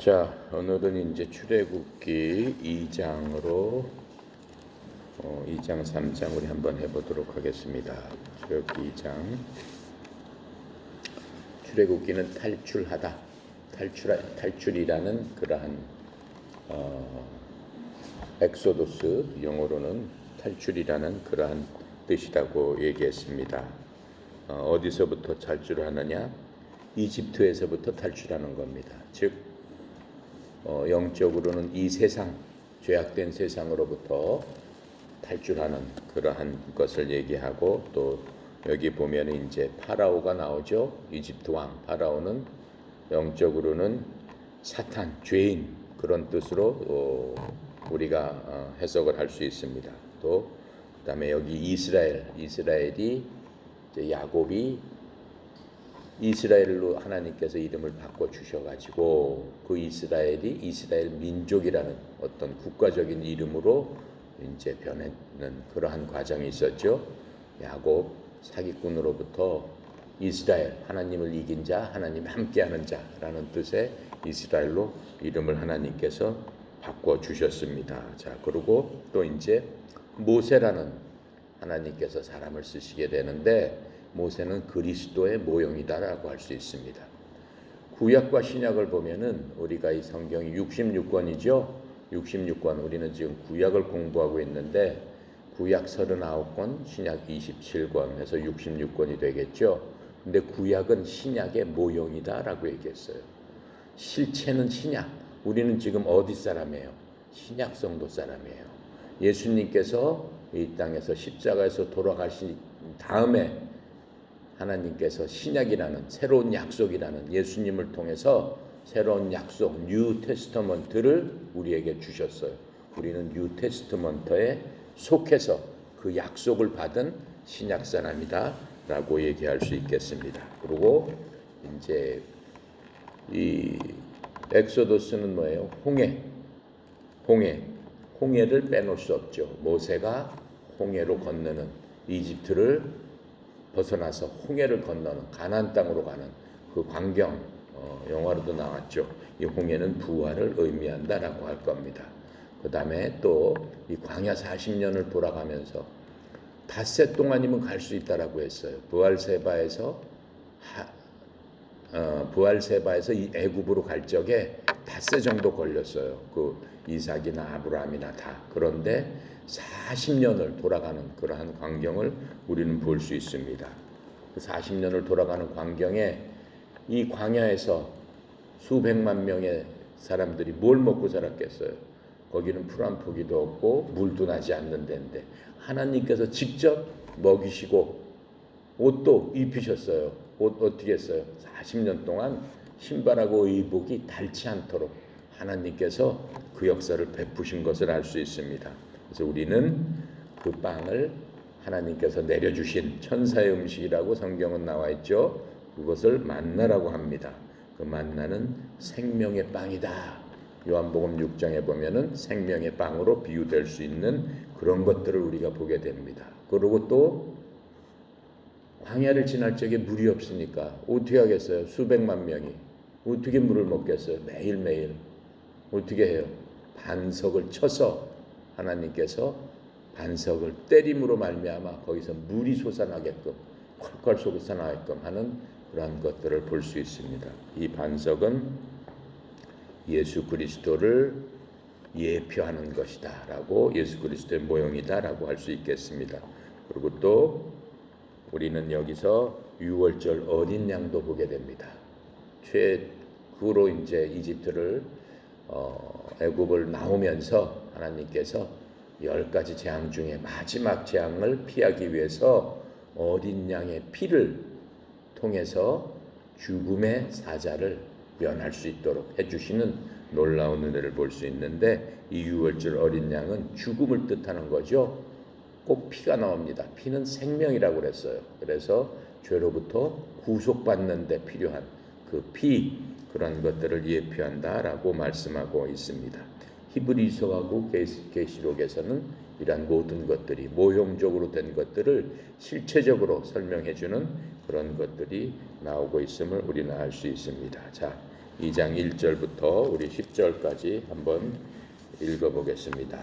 자, 오늘은 이제 출애굽기 2장으로 2장, 3장 우리 한번 해보도록 하겠습니다. 출애굽기 2장. 출애굽기는 탈출하다, 탈출이라는 그러한 엑소도스, 영어로는 탈출이라는 그러한 뜻이라고 얘기했습니다. 어디서부터 탈출하느냐? 이집트에서부터 탈출하는 겁니다. 즉 영적으로는 이 세상, 죄악된 세상으로부터 탈출하는 그러한 것을 얘기하고, 또 여기 보면 이제 파라오가 나오죠. 이집트 왕 파라오는 영적으로는 사탄, 죄인, 그런 뜻으로 우리가 해석을 할 수 있습니다. 또 그다음에 여기 이스라엘이 이제 야곱이 이스라엘로 하나님께서 이름을 바꿔 주셔가지고 그 이스라엘이 이스라엘 민족이라는 어떤 국가적인 이름으로 이제 변하는 그러한 과정이 있었죠. 야곱 사기꾼으로부터 이스라엘, 하나님을 이긴 자, 하나님 함께하는 자라는 뜻의 이스라엘로 이름을 하나님께서 바꿔 주셨습니다. 자, 그리고 또 이제 모세라는 하나님께서 사람을 쓰시게 되는데, 모세는 그리스도의 모형이다라고 할 수 있습니다. 구약과 신약을 보면은 우리가 이 성경이 66권이죠. 66권, 우리는 지금 구약을 공부하고 있는데 구약 39권, 신약 27권 해서 66권이 되겠죠. 근데 구약은 신약의 모형이다라고 얘기했어요. 실체는 신약. 우리는 지금 어디 사람이에요? 신약 성도 사람이에요. 예수님께서 이 땅에서 십자가에서 돌아가신 다음에 하나님께서 신약이라는 새로운 약속이라는 예수님을 통해서 새로운 약속, 뉴 테스터먼트를 우리에게 주셨어요. 우리는 뉴 테스터먼트에 속해서 그 약속을 받은 신약 사람이다라고 얘기할 수 있겠습니다. 그리고 이제 이 엑소도스는 뭐예요? 홍해를 빼놓을 수 없죠. 모세가 홍해로 건너는, 이집트를 벗어나서 홍해를 건너는, 가나안 땅으로 가는 그 광경, 영화로도 나왔죠. 이 홍해는 부활을 의미한다라고 할 겁니다. 그 다음에 또 이 광야 40년을 돌아가면서 닷새 동안이면 갈 수 있다라고 했어요. 부알세바에서 이 애굽으로 갈 적에 닷새 정도 걸렸어요. 그 이삭이나 아브라함이나 다. 그런데 40년을 돌아가는 그러한 광경을 우리는 볼 수 있습니다. 그 40년을 돌아가는 광경에 이 광야에서 수백만 명의 사람들이 뭘 먹고 살았겠어요? 거기는 풀 한 포기도 없고 물도 나지 않는 데인데 하나님께서 직접 먹이시고 옷도 입히셨어요. 옷 어떻게 했어요? 40년 동안 신발하고 의복이 닳지 않도록 하나님께서 그 역사를 베푸신 것을 알 수 있습니다. 그래서 우리는 그 빵을 하나님께서 내려주신 천사의 음식이라고 성경은 나와 있죠. 그것을 만나라고 합니다. 그 만나는 생명의 빵이다. 요한복음 6장에 보면은 생명의 빵으로 비유될 수 있는 그런 것들을 우리가 보게 됩니다. 그리고 또 광야를 지날 적에 물이 없으니까 어떻게 하겠어요? 수백만 명이 어떻게 물을 먹겠어요? 매일매일 어떻게 해요? 반석을 쳐서 하나님께서 반석을 때림으로 말미암아 거기서 물이 솟아나게끔, 콸콸 솟아나게끔 하는 그러한 것들을 볼 수 있습니다. 이 반석은 예수 그리스도를 예표하는 것이다 라고, 예수 그리스도의 모형이다 라고 할 수 있겠습니다. 그리고 또 우리는 여기서 유월절 어린 양도 보게 됩니다. 최후로 이제 이집트를 애굽을 나오면서 하나님께서 10가지 재앙 중에 마지막 재앙을 피하기 위해서 어린 양의 피를 통해서 죽음의 사자를 면할 수 있도록 해주시는 놀라운 은혜를 볼 수 있는데, 이 유월절 어린 양은 죽음을 뜻하는 거죠. 꼭 피가 나옵니다. 피는 생명이라고 그랬어요. 그래서 죄로부터 구속받는 데 필요한 그 피, 그런 것들을 예표한다라고 말씀하고 있습니다. 히브리서하고 계시록에서는 이러한 모든 것들이 모형적으로 된 것들을 실체적으로 설명해 주는 그런 것들이 나오고 있음을 우리는 알 수 있습니다. 자, 2장 1절부터 우리 10절까지 한번 읽어보겠습니다.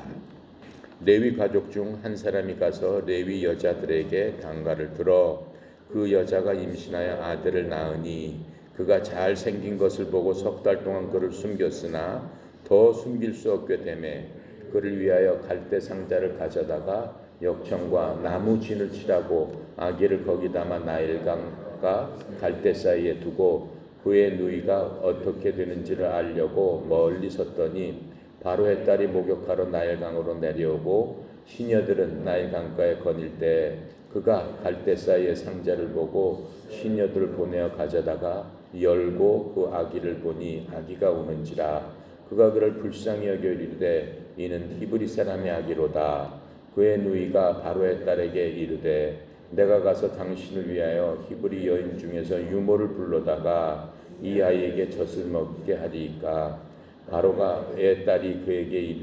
레위 가족 중 한 사람이 가서 레위 여자들에게 단가를 들어 그 여자가 임신하여 아들을 낳으니 그가 잘 생긴 것을 보고 석 달 동안 그를 숨겼으나 더 숨길 수 없게 되매 그를 위하여 갈대 상자를 가져다가 역청과 나무 진을 칠하고 아기를 거기 담아 나일강과 갈대 사이에 두고 그의 누이가 어떻게 되는지를 알려고 멀리 섰더니 바로의 딸이 목욕하러 나일강으로 내려오고 시녀들은 나일강가에 거닐 때 그가 갈대 사이의 상자를 보고 시녀들을 보내어 가져다가 열고 그 아기를 보니 아기가 우는지라 그가 그를 불쌍히 여겨 이르되 이는 히브리 사람의 아기로다. 그의 누이가 바로의 딸에게 이르되 내가 가서 당신을 위하여 히브리 여인 중에서 유모를 불러다가 이 아이에게 젖을 먹게 하리이까. 바로가 애 딸이 그에게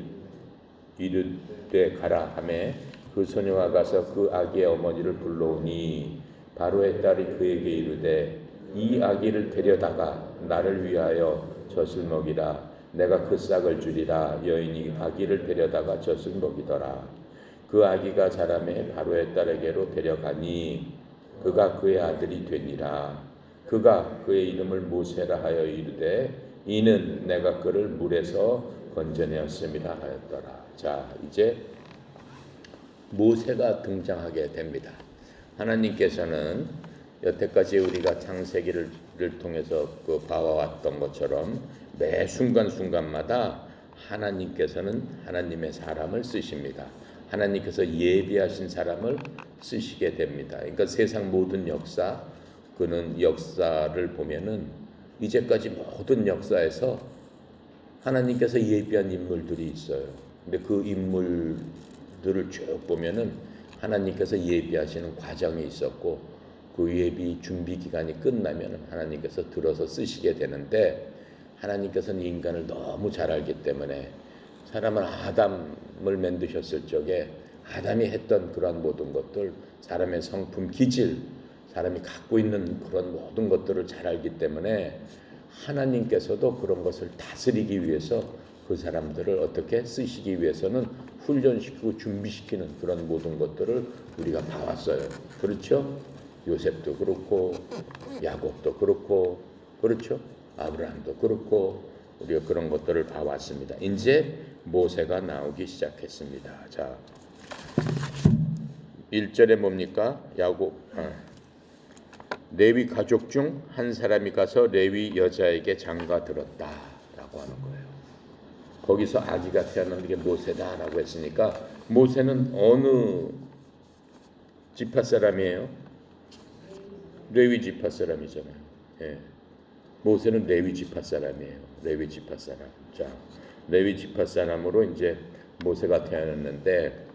이르되 가라 하매 그 소녀가 가서 그 아기의 어머니를 불러오니 바로의 딸이 그에게 이르되 이 아기를 데려다가 나를 위하여 젖을 먹이라. 내가 그 싹을 주리라. 여인이 아기를 데려다가 젖을 먹이더라. 그 아기가 자라매 바로의 딸에게로 데려가니 그가 그의 아들이 되니라. 그가 그의 이름을 모세라 하여 이르되 이는 내가 그를 물에서 건져내었음이라 하였더라. 자, 이제 모세가 등장하게 됩니다. 하나님께서는 여태까지 우리가 창세기를 통해서 봐왔던 것처럼 매 순간순간마다 하나님께서는 하나님의 사람을 쓰십니다. 하나님께서 예비하신 사람을 쓰시게 됩니다. 그러니까 세상 모든 역사, 그는 역사를 보면은 이제까지 모든 역사에서 하나님께서 예비한 인물들이 있어요. 근데 그 인물들을 쭉 보면은 하나님께서 예비하시는 과정이 있었고 그 예비 준비 기간이 끝나면 하나님께서 들어서 쓰시게 되는데 하나님께서는 인간을 너무 잘 알기 때문에 사람을 아담을 만드셨을 적에 아담이 했던 그런 모든 것들, 사람의 성품, 기질, 사람이 갖고 있는 그런 모든 것들을 잘 알기 때문에 하나님께서도 그런 것을 다스리기 위해서 그 사람들을 어떻게 쓰시기 위해서는 훈련시키고 준비시키는 그런 모든 것들을 우리가 봐왔어요. 그렇죠? 요셉도 그렇고 야곱도 그렇고 그렇죠? 아브라함도 그렇고 우리가 그런 것들을 봐왔습니다. 이제 모세가 나오기 시작했습니다. 자, 1절에 뭡니까? 레위 가족 중 한 사람이 가서 레위 여자에게 장가 들었다라고 하는 거예요. 거기서 아기가 태어난 게 모세다라고 했으니까 모세는 어느 지파 사람이에요? 레위 지파 사람이잖아요. 예. 모세는 레위 지파 사람이에요. 레위 지파 사람. 자, 레위 지파 사람으로 이제 모세가 태어났는데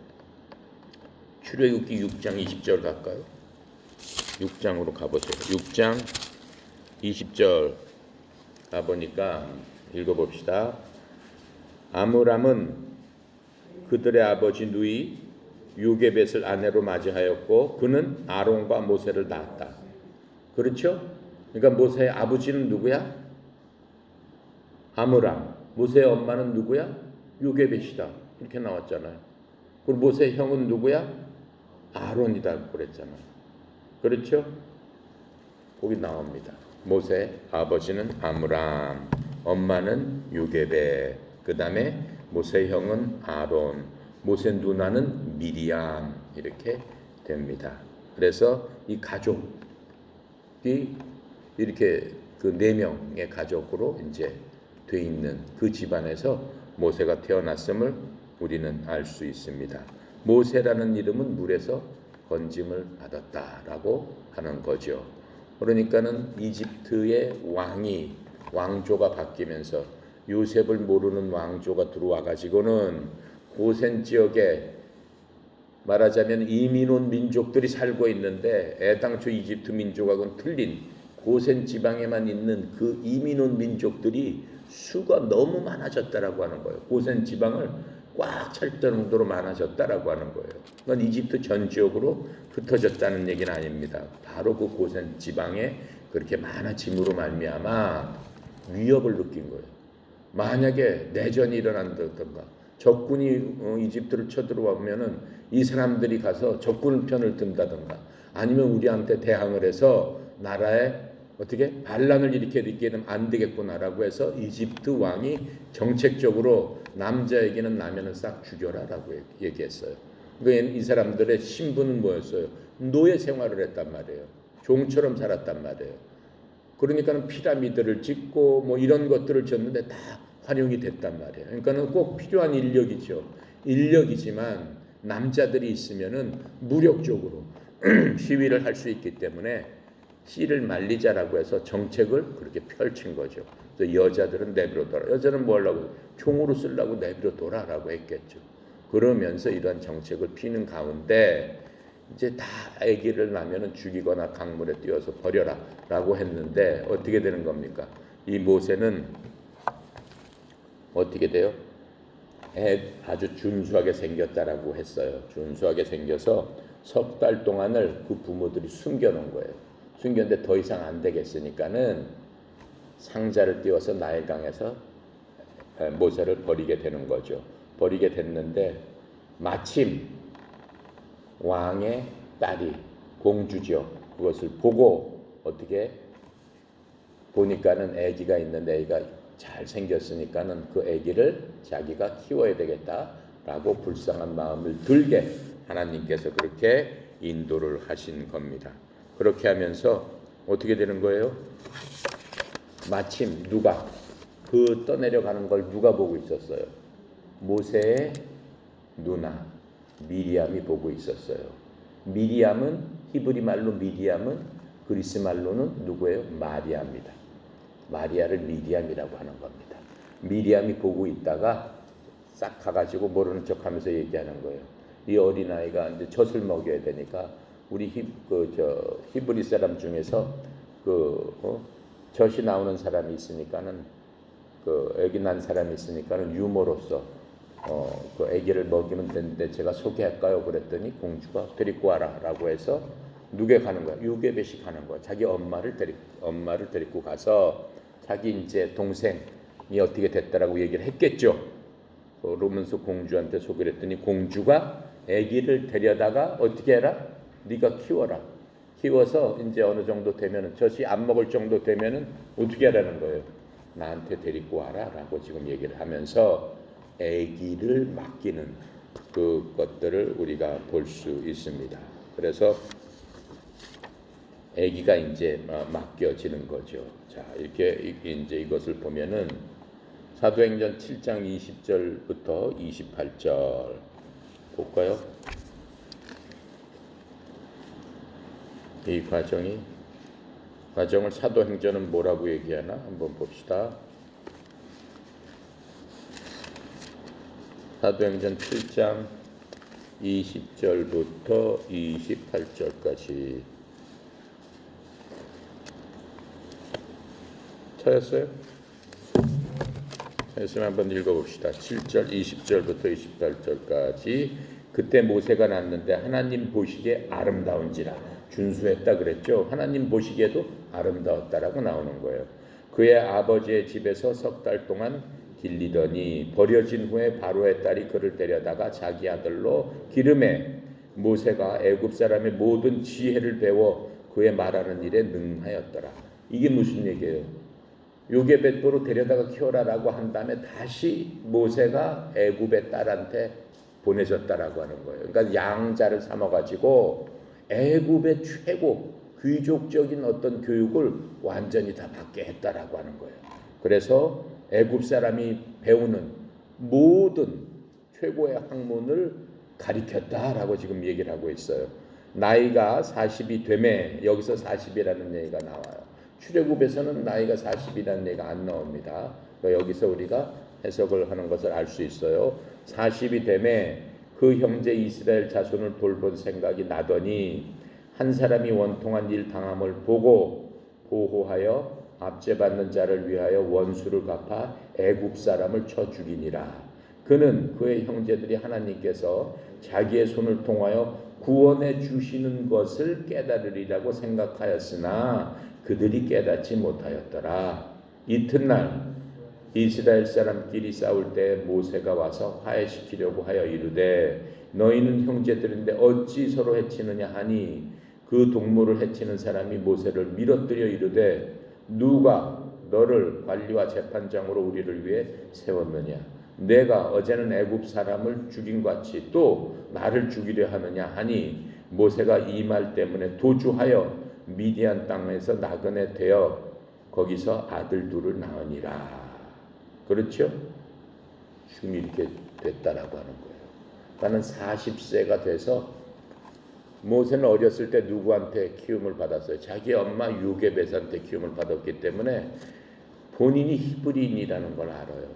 출애굽기 6장 20절 갈까요? 6장으로 가보세요. 6장 20절 가보니까 읽어봅시다. 아므람은 그들의 아버지 누이 요게벳을 아내로 맞이하였고 그는 아론과 모세를 낳았다. 그렇죠? 그러니까 모세의 아버지는 누구야? 아므람. 모세의 엄마는 누구야? 요게벳이다. 이렇게 나왔잖아요. 그리고 모세의 형은 누구야? 아론이다 그랬잖아요. 그렇죠? 거기 나옵니다. 모세 아버지는 아므람, 엄마는 요게벳, 그 다음에 모세 형은 아론, 모세 누나는 미리암 이렇게 됩니다. 그래서 이 가족이 이렇게 그 4명의 가족으로 이제 돼 있는 그 집안에서 모세가 태어났음을 우리는 알 수 있습니다. 모세라는 이름은 물에서 건짐을 받았다라고 하는 거죠. 그러니까는 이집트의 왕조가 바뀌면서 요셉을 모르는 왕조가 들어와 가지고는 고센 지역에 말하자면 이민 온 민족들이 살고 있는데 애당초 이집트 민족하고는 틀린 고센 지방에만 있는 그 이민 온 민족들이 수가 너무 많아졌다라고 하는 거예요. 고센 지방을 꽉 찰 정도로 많아졌다라고 하는 거예요. 그건 이집트 전 지역으로 흩어졌다는 얘기는 아닙니다. 바로 그 고센 지방에 그렇게 많아짐으로 말미암아 위협을 느낀 거예요. 만약에 내전이 일어난다든가 적군이 이집트를 쳐들어오면은 이 사람들이 가서 적군 편을 든다든가 아니면 우리한테 대항을 해서 나라에 어떻게 반란을 일으키게 되면 안 되겠구나라고 해서 이집트 왕이 정책적으로 남자에게는 나면은 싹 죽여라라고 얘기했어요. 그러니까 이 사람들의 신분은 뭐였어요? 노예 생활을 했단 말이에요. 종처럼 살았단 말이에요. 그러니까는 피라미드를 짓고 뭐 이런 것들을 짓는데 다 활용이 됐단 말이에요. 그러니까는 꼭 필요한 인력이죠. 인력이지만 남자들이 있으면은 무력적으로 시위를 할 수 있기 때문에 씨를 말리자라고 해서 정책을 그렇게 펼친 거죠. 그래서 여자들은 내버려둬라. 여자는 뭐 하려고? 총으로 쓰려고 내버려둬라라고 했겠죠. 그러면서 이러한 정책을 피는 가운데 이제 다 아기를 낳으면 죽이거나 강물에 띄워서 버려라라고 했는데 어떻게 되는 겁니까? 이 모세는 어떻게 돼요? 아주 준수하게 생겼다라고 했어요. 준수하게 생겨서 석 달 동안을 그 부모들이 숨겨놓은 거예요. 숨겼는데 더 이상 안 되겠으니까는 상자를 띄워서 나일강에서 모세를 버리게 되는 거죠. 버리게 됐는데 마침 왕의 딸이 공주죠. 그것을 보고 어떻게 보니까는 아기가 있는데 아기가 잘 생겼으니까는 그 아기를 자기가 키워야 되겠다라고 불쌍한 마음을 들게 하나님께서 그렇게 인도를 하신 겁니다. 그렇게 하면서 어떻게 되는 거예요? 마침 누가 그 떠내려가는 걸 누가 보고 있었어요? 모세의 누나 미리암이 보고 있었어요. 미리암은 히브리 말로 미리암은 그리스 말로는 누구예요? 마리아입니다. 마리아를 미리암이라고 하는 겁니다. 미리암이 보고 있다가 싹 가가지고 모르는 척하면서 얘기하는 거예요. 이 어린아이가 이제 젖을 먹여야 되니까 우리 히브리 사람 중에서 젖이 나오는 사람이 있으니까는 아기 난 사람이 있으니까는 유모로서 그 아기를 먹이면 되는데 제가 소개할까요? 그랬더니 공주가 데리고 와라라고 해서 누게 가는 거야? 유게벳이 가는 거야. 자기 엄마를 데리고 가서 자기 이제 동생이 어떻게 됐다라고 얘기를 했겠죠. 그러면서 공주한테 소개를 했더니 공주가 아기를 데려다가 어떻게 해라? 네가 키워라. 키워서 이제 어느 정도 되면은 젖이 안 먹을 정도 되면은 어떻게 하라는 거예요? 나한테 데리고 와라라고 지금 얘기를 하면서 아기를 맡기는 그것들을 우리가 볼 수 있습니다. 그래서 아기가 이제 맡겨지는 거죠. 자, 이렇게 이제 이것을 보면은 사도행전 7장 20절부터 28절 볼까요? 이 과정을 사도행전은 뭐라고 얘기하나 한번 봅시다. 사도행전 7장 20절부터 28절까지 찾았어요? 찾았으면 한번 읽어봅시다. 7절 20절부터 28절까지 그때 모세가 났는데 하나님 보시기에 아름다운지라 준수했다 그랬죠. 하나님 보시기에도 아름다웠다라고 나오는 거예요. 그의 아버지의 집에서 석 달 동안 길리더니 버려진 후에 바로의 딸이 그를 데려다가 자기 아들로 기름해 모세가 애굽 사람의 모든 지혜를 배워 그의 말하는 일에 능하였더라. 이게 무슨 얘기예요? 요게벳도로 데려다가 키워라라고 한 다음에 다시 모세가 애굽의 딸한테 보내줬다라고 하는 거예요. 그러니까 양자를 삼아가지고 애굽의 최고 귀족적인 어떤 교육을 완전히 다 받게 했다라고 하는 거예요. 그래서 애굽 사람이 배우는 모든 최고의 학문을 가르쳤다라고 지금 얘기를 하고 있어요. 나이가 40이 되매 여기서 40이라는 얘기가 나와요. 출애굽에서는 나이가 40이라는 얘기가 안 나옵니다. 여기서 우리가 해석을 하는 것을 알 수 있어요. 40이 되매 그 형제 이스라엘 자손을 돌볼 생각이 나더니 한 사람이 원통한 일 당함을 보고 보호하여 압제받는 자를 위하여 원수를 갚아 애굽 사람을 쳐 죽이니라. 그는 그의 형제들이 하나님께서 자기의 손을 통하여 구원해 주시는 것을 깨달으리라고 생각하였으나 그들이 깨닫지 못하였더라. 이튿날 이스라엘 사람끼리 싸울 때 모세가 와서 화해시키려고 하여 이르되 너희는 형제들인데 어찌 서로 해치느냐 하니 그 동물을 해치는 사람이 모세를 밀어뜨려 이르되 누가 너를 관리와 재판장으로 우리를 위해 세웠느냐 내가 어제는 애굽 사람을 죽인 같이 또 나를 죽이려 하느냐 하니 모세가 이 말 때문에 도주하여 미디안 땅에서 나그네 되어 거기서 아들 둘을 낳으니라. 그렇죠? 지금 이렇게 됐다라고 하는 거예요. 나는 40세가 돼서 모세는 어렸을 때 누구한테 키움을 받았어요? 자기 엄마 요게벳한테 키움을 받았기 때문에 본인이 히브리인이라는 걸 알아요.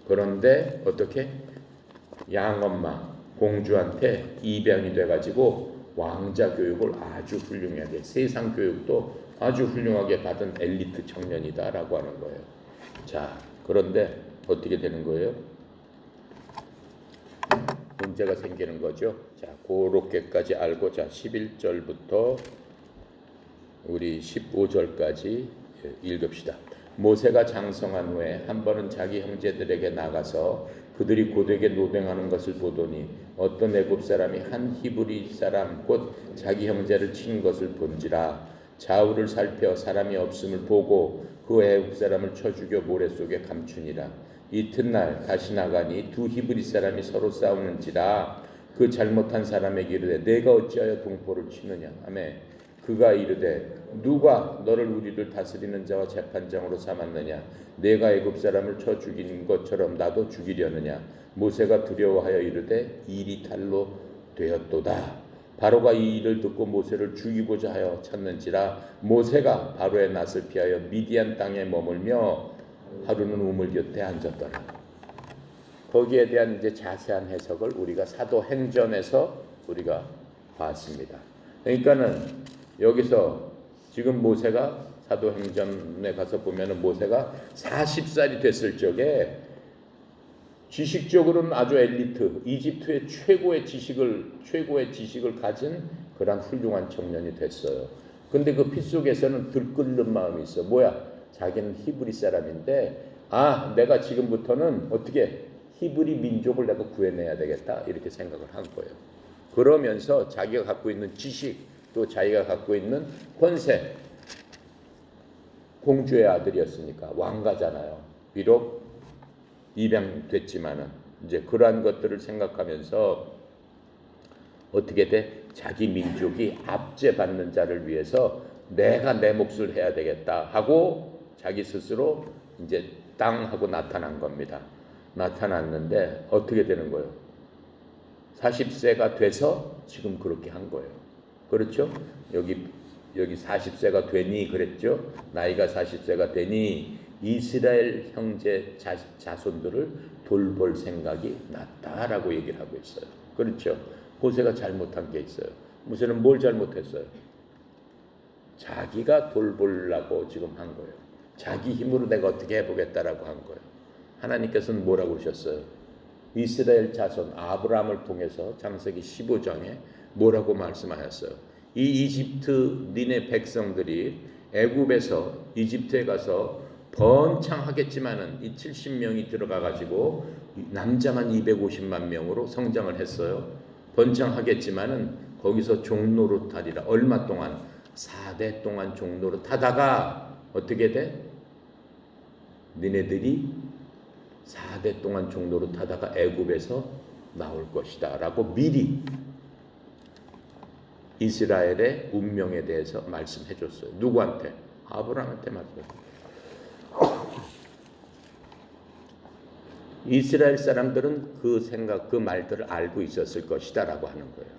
그런데 어떻게? 양엄마 공주한테 입양이 돼가지고 왕자 교육을 아주 훌륭하게 세상 교육도 아주 훌륭하게 받은 엘리트 청년이다라고 하는 거예요. 자, 그런데 어떻게 되는 거예요? 문제가 생기는 거죠. 자, 그렇게까지 알고 자 11절부터 우리 15절까지 읽읍시다. 모세가 장성한 후에 한 번은 자기 형제들에게 나가서 그들이 고되게 노동하는 것을 보더니 어떤 애굽 사람이 한 히브리 사람 곧 자기 형제를 친 것을 본지라 좌우를 살펴 사람이 없음을 보고 그 애굽 사람을 쳐 죽여 모래 속에 감추니라. 이튿날 다시 나가니 두 히브리 사람이 서로 싸우는지라 그 잘못한 사람에게 이르되 내가 어찌하여 동포를 치느냐 하매 그가 이르되 누가 너를 우리를 다스리는 자와 재판장으로 삼았느냐 내가 애굽 사람을 쳐 죽인 것처럼 나도 죽이려느냐 모세가 두려워하여 이르되 일이 탈로 되었도다. 바로가 이 일을 듣고 모세를 죽이고자 하여 찾는지라 모세가 바로의 낯을 피하여 미디안 땅에 머물며 하루는 우물 곁에 앉았더라. 거기에 대한 이제 자세한 해석을 우리가 사도행전에서 우리가 봤습니다. 그러니까는 여기서 지금 모세가 사도행전에 가서 보면은 모세가 40살이 됐을 적에 지식적으로는 아주 엘리트, 이집트의 최고의 지식을 가진 그런 훌륭한 청년이 됐어요. 근데 그 피 속에서는 들끓는 마음이 있어. 뭐야? 자기는 히브리 사람인데 내가 지금부터는 어떻게 히브리 민족을 내가 구해내야 되겠다 이렇게 생각을 한 거예요. 그러면서 자기가 갖고 있는 지식 또 자기가 갖고 있는 권세 공주의 아들이었으니까 왕가잖아요. 비록 입양됐지만은 이제 그러한 것들을 생각하면서 어떻게 돼? 자기 민족이 압제받는 자를 위해서 내가 내 몫을 해야 되겠다 하고 자기 스스로 이제 땅 하고 나타난 겁니다. 나타났는데 어떻게 되는 거예요? 40세가 돼서 지금 그렇게 한 거예요. 그렇죠? 여기 40세가 되니 그랬죠? 나이가 40세가 되니 이스라엘 형제 자손들을 돌볼 생각이 났다라고 얘기를 하고 있어요. 그렇죠? 모세가 잘못한 게 있어요. 모세는 뭘 잘못했어요? 자기가 돌보려고 지금 한 거예요. 자기 힘으로 내가 어떻게 해보겠다라고 한 거예요. 하나님께서는 뭐라고 그러셨어요? 이스라엘 자손 아브라함을 통해서 창세기 15장에 뭐라고 말씀하셨어요? 이 이집트 니네 백성들이 애굽에서 이집트에 가서 번창하겠지만은 이 70명이 들어가 가지고 남자만 250만 명으로 성장을 했어요. 번창하겠지만은 거기서 종노릇 하리라. 얼마 동안? 4대 동안 종노릇 하다가 어떻게 돼? 니네들이 4대 동안 종노릇 하다가 애굽에서 나올 것이다 라고 미리 이스라엘의 운명에 대해서 말씀해 줬어요. 누구한테? 아브라함한테 말씀했어요. 이스라엘 사람들은 그 생각, 그 말들을 알고 있었을 것이다 라고 하는 거예요.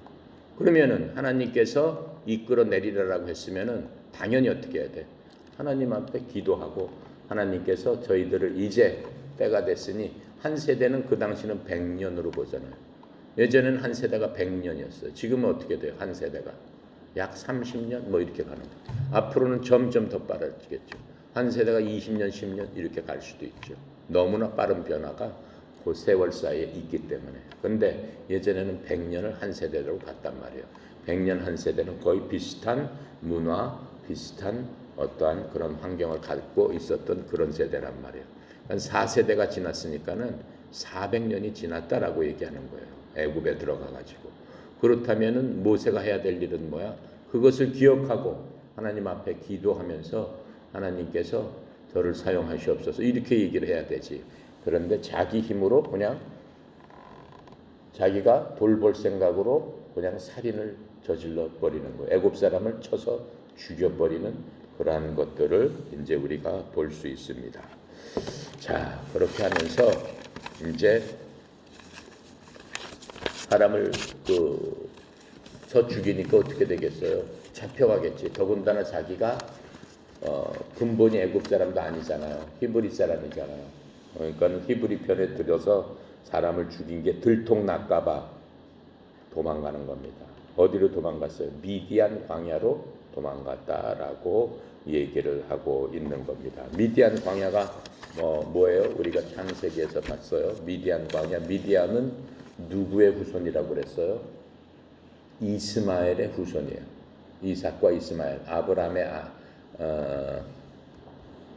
그러면은 하나님께서 이끌어내리라고 했으면은 당연히 어떻게 해야 돼? 하나님 앞에 기도하고 하나님께서 저희들을 이제 때가 됐으니 한 세대는 그 당시는 100년으로 보잖아요. 예전에는 한 세대가 100년이었어요. 지금은 어떻게 돼요? 한 세대가 약 30년 뭐 이렇게 가는 거예요. 앞으로는 점점 더 빠르겠죠. 한 세대가 20년, 10년 이렇게 갈 수도 있죠. 너무나 빠른 변화가 그 세월 사이에 있기 때문에. 그런데 예전에는 100년을 한 세대로 갔단 말이에요. 100년 한 세대는 거의 비슷한 문화, 비슷한 어떠한 그런 환경을 갖고 있었던 그런 세대란 말이에요. 4세대가 지났으니까는 400년이 지났다라고 얘기하는 거예요. 애굽에 들어가 가지고. 그렇다면은 모세가 해야 될 일은 뭐야? 그것을 기억하고 하나님 앞에 기도하면서 하나님께서 저를 사용하시옵소서 이렇게 얘기를 해야 되지. 그런데 자기 힘으로 그냥 자기가 돌볼 생각으로 그냥 살인을 저질러 버리는 거예요. 애굽 사람을 쳐서 죽여버리는 그러한 것들을 이제 우리가 볼 수 있습니다. 자, 그렇게 하면서 이제 사람을 쳐 죽이니까 어떻게 되겠어요? 잡혀가겠지. 더군다나 자기가 근본이 애굽 사람도 아니잖아요. 히브리 사람이잖아요. 그러니까 히브리 편에 들여서 사람을 죽인 게 들통날까봐 도망가는 겁니다. 어디로 도망갔어요? 미디안 광야로 도망갔다라고 얘기를 하고 있는 겁니다. 미디안 광야가 뭐예요? 우리가 창세기에서 봤어요. 미디안 광야. 미디안은 누구의 후손이라고 그랬어요? 이스마엘의 후손이에요. 이삭과 이스마엘. 아브라함의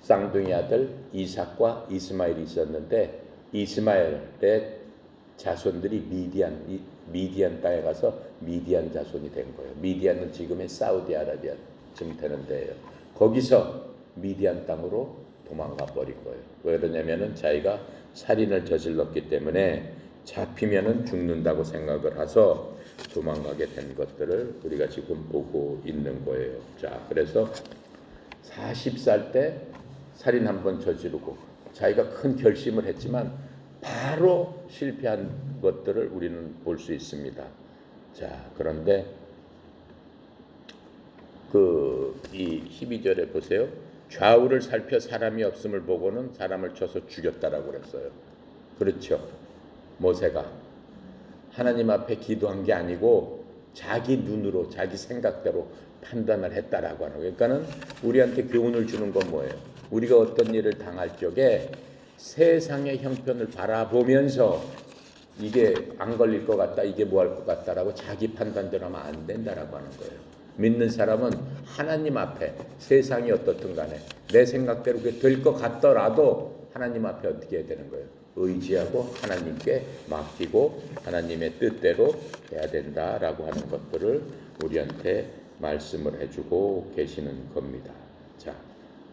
쌍둥이 아들 이삭과 이스마엘이 있었는데 이스마엘의 자손들이 미디안 땅에 가서 미디안 자손이 된 거예요. 미디안은 지금의 사우디아라비아쯤 되는 데예요. 거기서 미디안 땅으로 도망가 버린 거예요. 왜 그러냐면은 자기가 살인을 저질렀기 때문에 잡히면은 죽는다고 생각을 해서 도망가게 된 것들을 우리가 지금 보고 있는 거예요. 자, 그래서 40살 때 살인 한번 저지르고 자기가 큰 결심을 했지만 바로 실패한 것들을 우리는 볼 수 있습니다. 자, 그런데 이 12절에 보세요. 좌우를 살펴 사람이 없음을 보고는 사람을 쳐서 죽였다라고 그랬어요. 그렇죠. 모세가 하나님 앞에 기도한 게 아니고 자기 눈으로 자기 생각대로 판단을 했다라고 하는 거예요. 그러니까는 우리한테 교훈을 주는 건 뭐예요? 우리가 어떤 일을 당할 적에 세상의 형편을 바라보면서 이게 안 걸릴 것 같다, 이게 뭐 할 것 같다라고 자기 판단대로 하면 안 된다라고 하는 거예요. 믿는 사람은 하나님 앞에 세상이 어떻든 간에 내 생각대로 그게 될 것 같더라도 하나님 앞에 어떻게 해야 되는 거예요? 의지하고 하나님께 맡기고 하나님의 뜻대로 해야 된다라고 하는 것들을 우리한테 말씀을 해주고 계시는 겁니다. 자,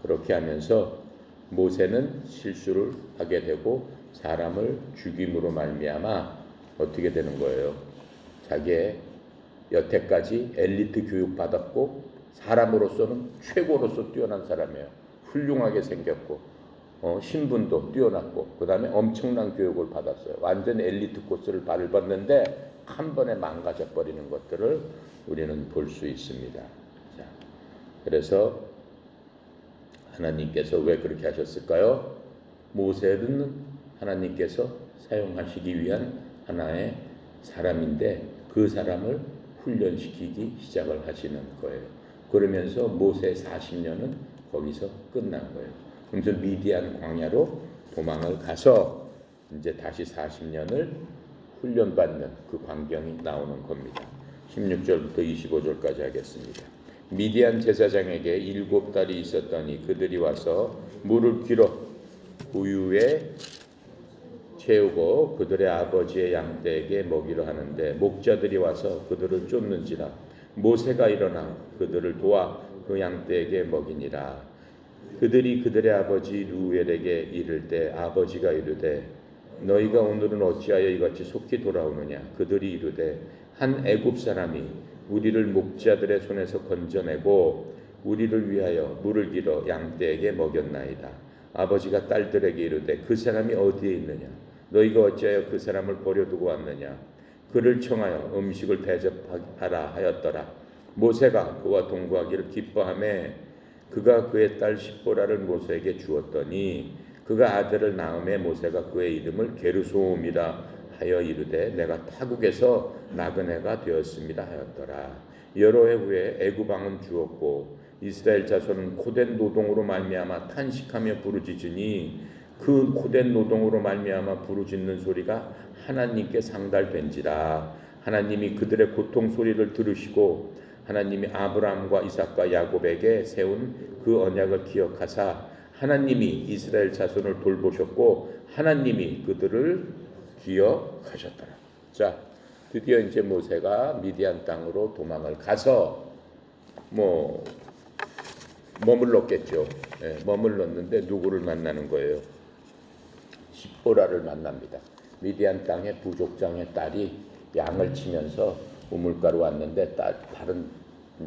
그렇게 하면서 모세는 실수를 하게 되고 사람을 죽임으로 말미암아 어떻게 되는 거예요? 자기의 여태까지 엘리트 교육 받았고 사람으로서는 최고로서 뛰어난 사람이에요. 훌륭하게 생겼고 신분도 뛰어났고 그 다음에 엄청난 교육을 받았어요. 완전 엘리트 코스를 밟았는데 한 번에 망가져 버리는 것들을 우리는 볼 수 있습니다. 자, 그래서 하나님께서 왜 그렇게 하셨을까요? 모세는 하나님께서 사용하시기 위한 하나의 사람인데 그 사람을 훈련시키기 시작을 하시는 거예요. 그러면서 모세 40년은 거기서 끝난 거예요. 그래서 미디안 광야로 도망을 가서 이제 다시 40년을 훈련받는 그 광경이 나오는 겁니다. 16절부터 25절까지 하겠습니다. 미디안 제사장에게 7달이 있었더니 그들이 와서 물을 길어 우유에 채우고 그들의 아버지의 양떼에게 먹이려 하는데 목자들이 와서 그들을 쫓는지라 모세가 일어나 그들을 도와 그 양떼에게 먹이니라. 그들이 그들의 아버지 루엘에게 이를 때 아버지가 이르되 너희가 오늘은 어찌하여 이같이 속히 돌아오느냐. 그들이 이르되 한 애굽 사람이 우리를 목자들의 손에서 건져내고 우리를 위하여 물을 길어 양떼에게 먹였나이다. 아버지가 딸들에게 이르되 그 사람이 어디에 있느냐. 너희가 어찌하여 그 사람을 버려두고 왔느냐. 그를 청하여 음식을 대접하라 하였더라. 모세가 그와 동거하기를 기뻐하매 그가 그의 딸 십보라를 모세에게 주었더니 그가 아들을 낳음에 모세가 그의 이름을 게르솜이라 하여 이르되 내가 타국에서 나그네가 되었습니다 하였더라. 여러 해 후에 애굽 왕은 죽었고 이스라엘 자손은 고된 노동으로 말미암아 탄식하며 부르짖으니 그 고된 노동으로 말미암아 부르짖는 소리가 하나님께 상달된지라. 하나님이 그들의 고통 소리를 들으시고 하나님이 아브라함과 이삭과 야곱에게 세운 그 언약을 기억하사 하나님이 이스라엘 자손을 돌보셨고 하나님이 그들을 기억하셨더라. 자, 드디어 이제 모세가 미디안 땅으로 도망을 가서 머물렀겠죠. 예, 머물렀는데 누구를 만나는 거예요? 십보라를 만납니다. 미디안 땅의 부족장의 딸이 양을 치면서 우물가로 왔는데 다른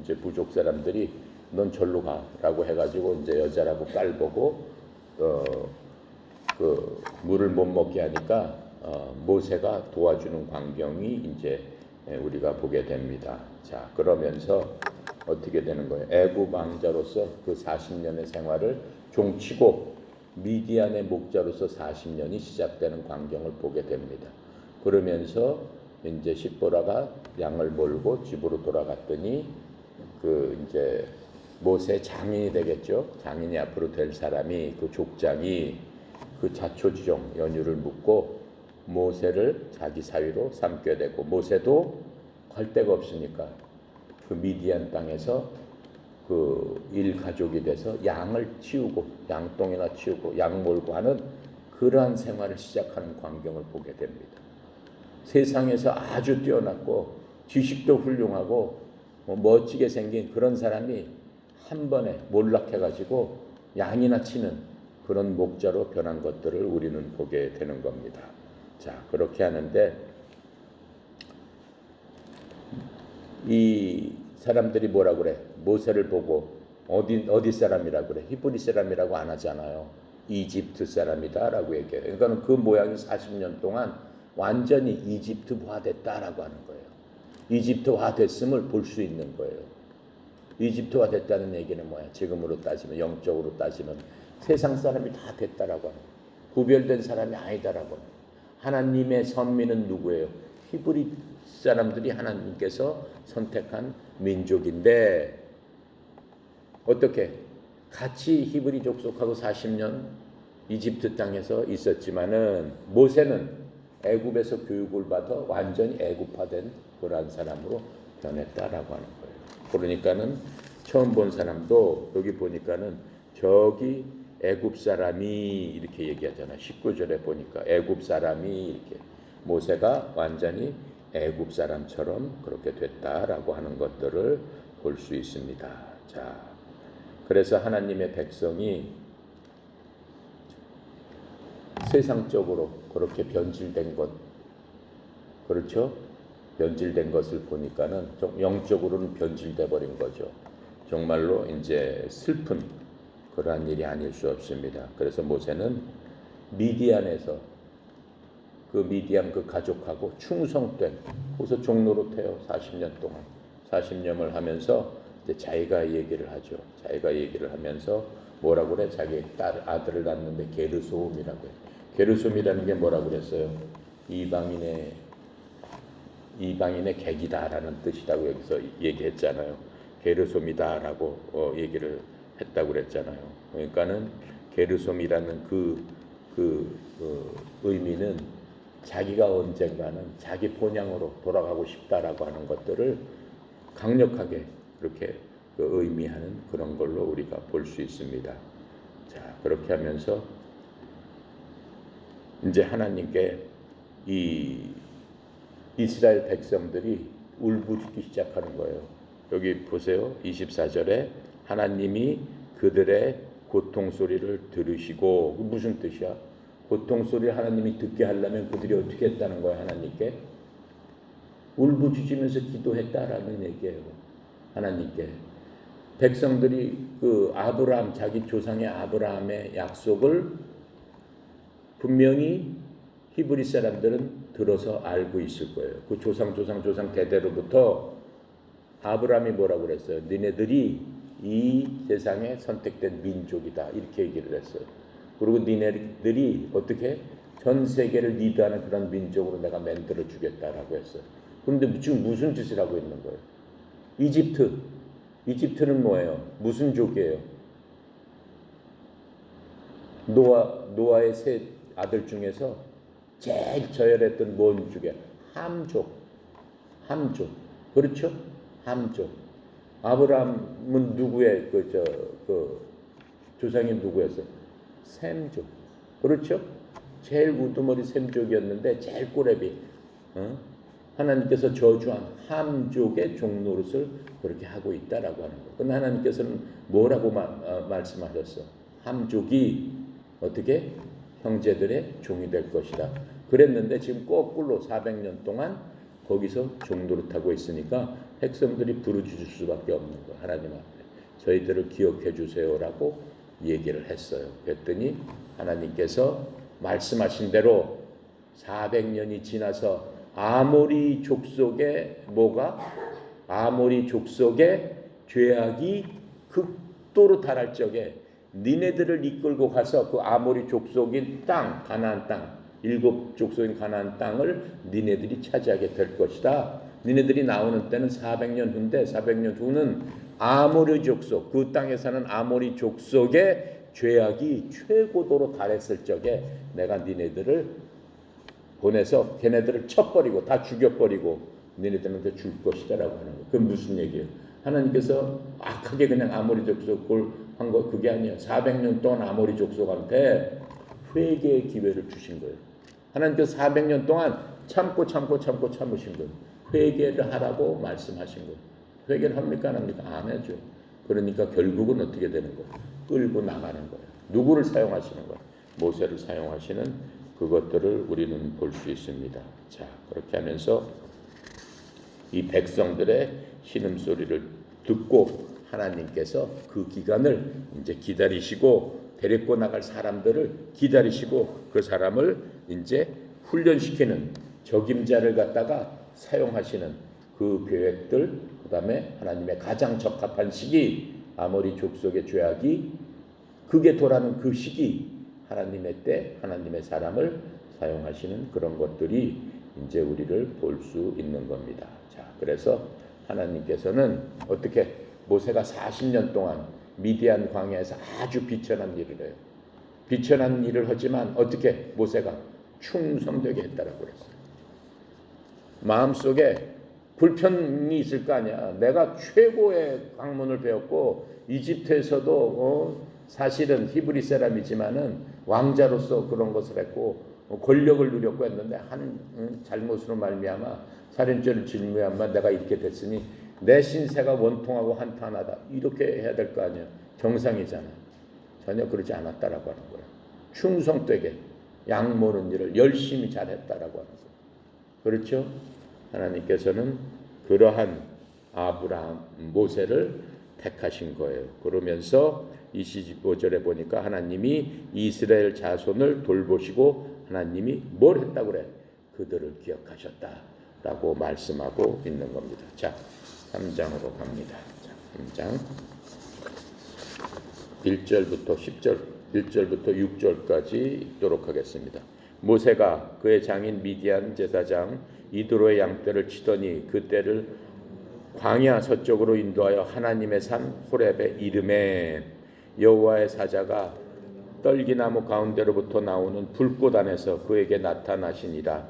이제 부족 사람들이 넌 절로 가라고 해가지고 이제 여자라고 깔보고 그 물을 못 먹게 하니까 모세가 도와주는 광경이 이제 우리가 보게 됩니다. 자, 그러면서 어떻게 되는 거예요? 애굽 왕자로서 그 40년의 생활을 종치고 미디안의 목자로서 40년이 시작되는 광경을 보게 됩니다. 그러면서 이제 십보라가 양을 몰고 집으로 돌아갔더니 그 이제 모세 장인이 되겠죠. 장인이 앞으로 될 사람이 그 족장이 그 자초지종 연유를 묻고 모세를 자기 사위로 삼게 되고 모세도 갈 데가 없으니까 그 미디안 땅에서 그 일가족이 돼서 양을 치우고 양똥이나 치우고 양 몰고 하는 그러한 생활을 시작하는 광경을 보게 됩니다. 세상에서 아주 뛰어났고 지식도 훌륭하고 멋지게 생긴 그런 사람이 한 번에 몰락해가지고 양이나 치는 그런 목자로 변한 것들을 우리는 보게 되는 겁니다. 자, 그렇게 하는데 이 사람들이 뭐라 그래? 모세를 보고 어디 사람이라고 그래? 히브리 사람이라고 안 하잖아요. 이집트 사람이다라고 얘기해요. 그러니까 그 모양이 40년 동안 완전히 이집트화 됐다라고 하는 거예요. 이집트화 됐음을 볼 수 있는 거예요. 이집트화 됐다는 얘기는 뭐야? 지금으로 따지면 영적으로 따지면 세상 사람이 다 됐다라고 하는 거예요. 구별된 사람이 아니다라고. 하나님의 선민은 누구예요? 히브리 사람들이 하나님께서 선택한 민족인데 어떻게 같이 히브리 족속하고 40년 이집트 땅에서 있었지만은 모세는 애굽에서 교육을 받아 완전히 애굽화된 그러한 사람으로 변했다라고 하는 거예요. 그러니까는 처음 본 사람도 여기 보니까는 저기 애굽 사람이 이렇게 얘기하잖아요. 19절에 보니까 애굽 사람이 이렇게 모세가 완전히 애굽 사람처럼 그렇게 됐다라고 하는 것들을 볼 수 있습니다. 자, 그래서 하나님의 백성이 세상적으로 그렇게 변질된 것, 그렇죠? 변질된 것을 보니까는 좀 영적으로는 변질돼 버린 거죠. 정말로 이제 슬픈 그러한 일이 아닐 수 없습니다. 그래서 모세는 미디안에서 그 미디안 그 가족하고 충성된 거기서 종노릇해요. 40년 동안 40년을 하면서 이제 자기가 얘기를 하죠. 자기가 얘기를 하면서 뭐라고 그래? 자기 아들을 낳는데 게르솜이라고 해요. 게르솜이라는 게 뭐라고 그랬어요? 이방인의 객이다라는 뜻이라고 여기서 얘기했잖아요. 게르솜이다라고 얘기를 했다고 그랬잖아요. 그러니까는 게르솜이라는 그 의미는 자기가 언젠가는 자기 본향으로 돌아가고 싶다라고 하는 것들을 강력하게 그렇게 의미하는 그런 걸로 우리가 볼 수 있습니다. 자, 그렇게 하면서 이제 하나님께 이 이스라엘 백성들이 울부짖기 시작하는 거예요. 여기 보세요. 24절에 하나님이 그들의 고통 소리를 들으시고, 무슨 뜻이야? 고통 소리를 하나님이 듣게 하려면 그들이 어떻게 했다는 거야? 하나님께 울부짖으면서 기도했다라는 얘기예요. 하나님께 백성들이 그 아브라함, 자기 조상의 아브라함의 약속을 분명히 히브리 사람들은 들어서 알고 있을 거예요. 그 조상 대대로부터 아브라함이 뭐라고 그랬어요? 니네들이 이 세상에 선택된 민족이다, 이렇게 얘기를 했어요. 그리고 니네들이 어떻게 전 세계를 리드하는 그런 민족으로 내가 만들어 주겠다라고 했어요. 그런데 지금 무슨 짓을 하고 있는 거예요? 이집트는 뭐예요? 무슨 족이에요? 노아의 세 아들 중에서 제일 저열했던 뭔 족이야? 함족. 그렇죠? 함족. 아브라함은 누구의 조상이 누구였어? 셈족. 그렇죠? 제일 우두머리 셈족이었는데 제일 꼬레비. 하나님께서 저주한 함족의 종노릇을 그렇게 하고 있다라고 하는 거예요. 근데 하나님께서는 뭐라고 말씀하셨어? 함족이 어떻게 형제들의 종이 될 것이다. 그랬는데 지금 거꾸로 400년 동안 거기서 종노릇하고 있으니까 백성들이 부르짖을 수밖에 없는 거예요. 하나님 앞에 저희들을 기억해 주세요라고 얘기를 했어요. 그랬더니 하나님께서 말씀하신 대로 400년이 지나서 아모리 족속의 아모리 족속의 죄악이 극도로 달할 적에 니네들을 이끌고 가서 그 아모리 족속인 땅, 가나안 땅, 7족속인 가나안 땅을 니네들이 차지하게 될 것이다. 니네들이 나오는 때는 400년 후인데 400년 후는 아모리 족속, 그 땅에 사는 아모리 족속의 죄악이 최고도로 달했을 적에 내가 니네들을 보내서 걔네들을 쳐버리고 다 죽여버리고 니네들한테 줄 것이다라고 하는 거예요. 그건 무슨 얘기예요? 하나님께서 악하게 그냥 아모리 족속을 한 거 그게 아니에요. 400년 동안 아모리 족속한테 회개의 기회를 주신 거예요. 하나님께서 400년 동안 참으신 거예요. 회개를 하라고 말씀하신 거예요. 회개를 합니까? 안 합니까? 안 해죠. 그러니까 결국은 어떻게 되는 거예요? 끌고 나가는 거예요. 누구를 사용하시는 거예요? 모세를 사용하시는 그것들을 우리는 볼 수 있습니다. 자, 그렇게 하면서 이 백성들의 신음소리를 듣고 하나님께서 그 기간을 이제 기다리시고 데리고 나갈 사람들을 기다리시고 그 사람을 이제 훈련시키는 적임자를 갖다가 사용하시는 그 계획들, 그 다음에 하나님의 가장 적합한 시기, 아모리 족속의 죄악이 극에 돌아는 그 시기, 하나님의 때, 하나님의 사람을 사용하시는 그런 것들이 이제 우리를 볼 수 있는 겁니다. 자, 그래서 하나님께서는 어떻게 모세가 40년 동안 미디안 광야에서 아주 비천한 일을 해요. 비천한 일을 하지만 어떻게 모세가 충성되게 했다라고 그랬어요. 마음속에 불편이 있을 거 아니야. 내가 최고의 학문을 배웠고 이집트에서도 사실은 히브리 사람이지만은 왕자로서 그런 것을 했고 권력을 누렸고 했는데 한 잘못으로 말미암아 살인죄를 짓물미암아 내가 이렇게 됐으니 내 신세가 원통하고 한탄하다 이렇게 해야 될 거 아니야. 정상이잖아. 전혀 그러지 않았다라고 하는 거야. 충성되게 양 모는 일을 열심히 잘했다라고 하는 거야. 그렇죠? 하나님께서는 그러한 아브라함, 모세를 택하신 거예요. 그러면서 25절에 보니까 하나님이 이스라엘 자손을 돌보시고 하나님이 뭘 했다고 그래? 그들을 기억하셨다라고 말씀하고 있는 겁니다. 자, 3장으로 갑니다. 자, 3장 1절부터 10절, 1절부터 6절까지 읽도록 하겠습니다. 모세가 그의 장인 미디안 제사장 이드로의 양떼를 치더니 그 떼를 광야 서쪽으로 인도하여 하나님의 산 호렙에 이르매 여호와의 사자가 떨기나무 가운데로부터 나오는 불꽃 안에서 그에게 나타나시니라.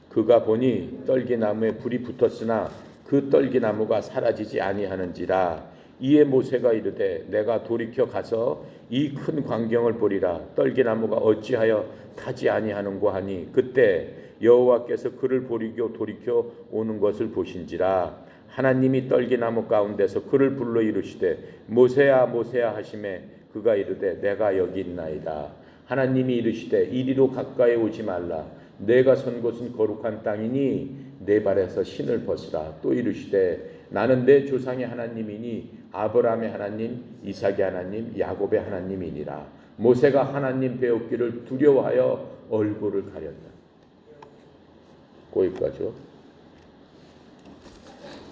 그가 보니 떨기나무에 불이 붙었으나 그 떨기나무가 사라지지 아니하는지라. 이에 모세가 이르되 내가 돌이켜 가서 이 큰 광경을 보리라. 떨기나무가 어찌하여 타지 아니하는고 하니 그때 여호와께서 그를 보리고 돌이켜 오는 것을 보신지라. 하나님이 떨기나무 가운데서 그를 불러 이르시되 모세야 모세야 하시매 그가 이르되 내가 여기 있나이다. 하나님이 이르시되 이리로 가까이 오지 말라. 내가 선 곳은 거룩한 땅이니 내 발에서 신을 벗으라. 또 이르시되 나는 내 조상의 하나님이니 아브라함의 하나님, 이삭의 하나님, 야곱의 하나님이니라. 모세가 하나님 배웠기를 두려워하여 얼굴을 가렸다. 거기까지요.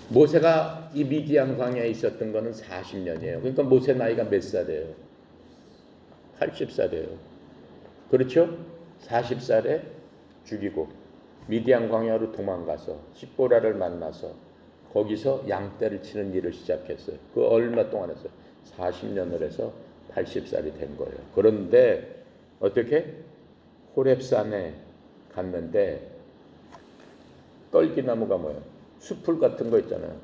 모세가 이 미디안 광야에 있었던 거는 40년이에요. 그러니까 모세 나이가 몇 살이에요? 80살이에요. 그렇죠? 40살에 죽이고 미디안 광야로 도망가서 십보라를 만나서 거기서 양떼를 치는 일을 시작했어요. 그 얼마 동안 했어요? 40년을 해서 80살이 된 거예요. 그런데 어떻게? 호렙산에 갔는데 떨기나무가 뭐예요? 수풀 같은 거 있잖아요.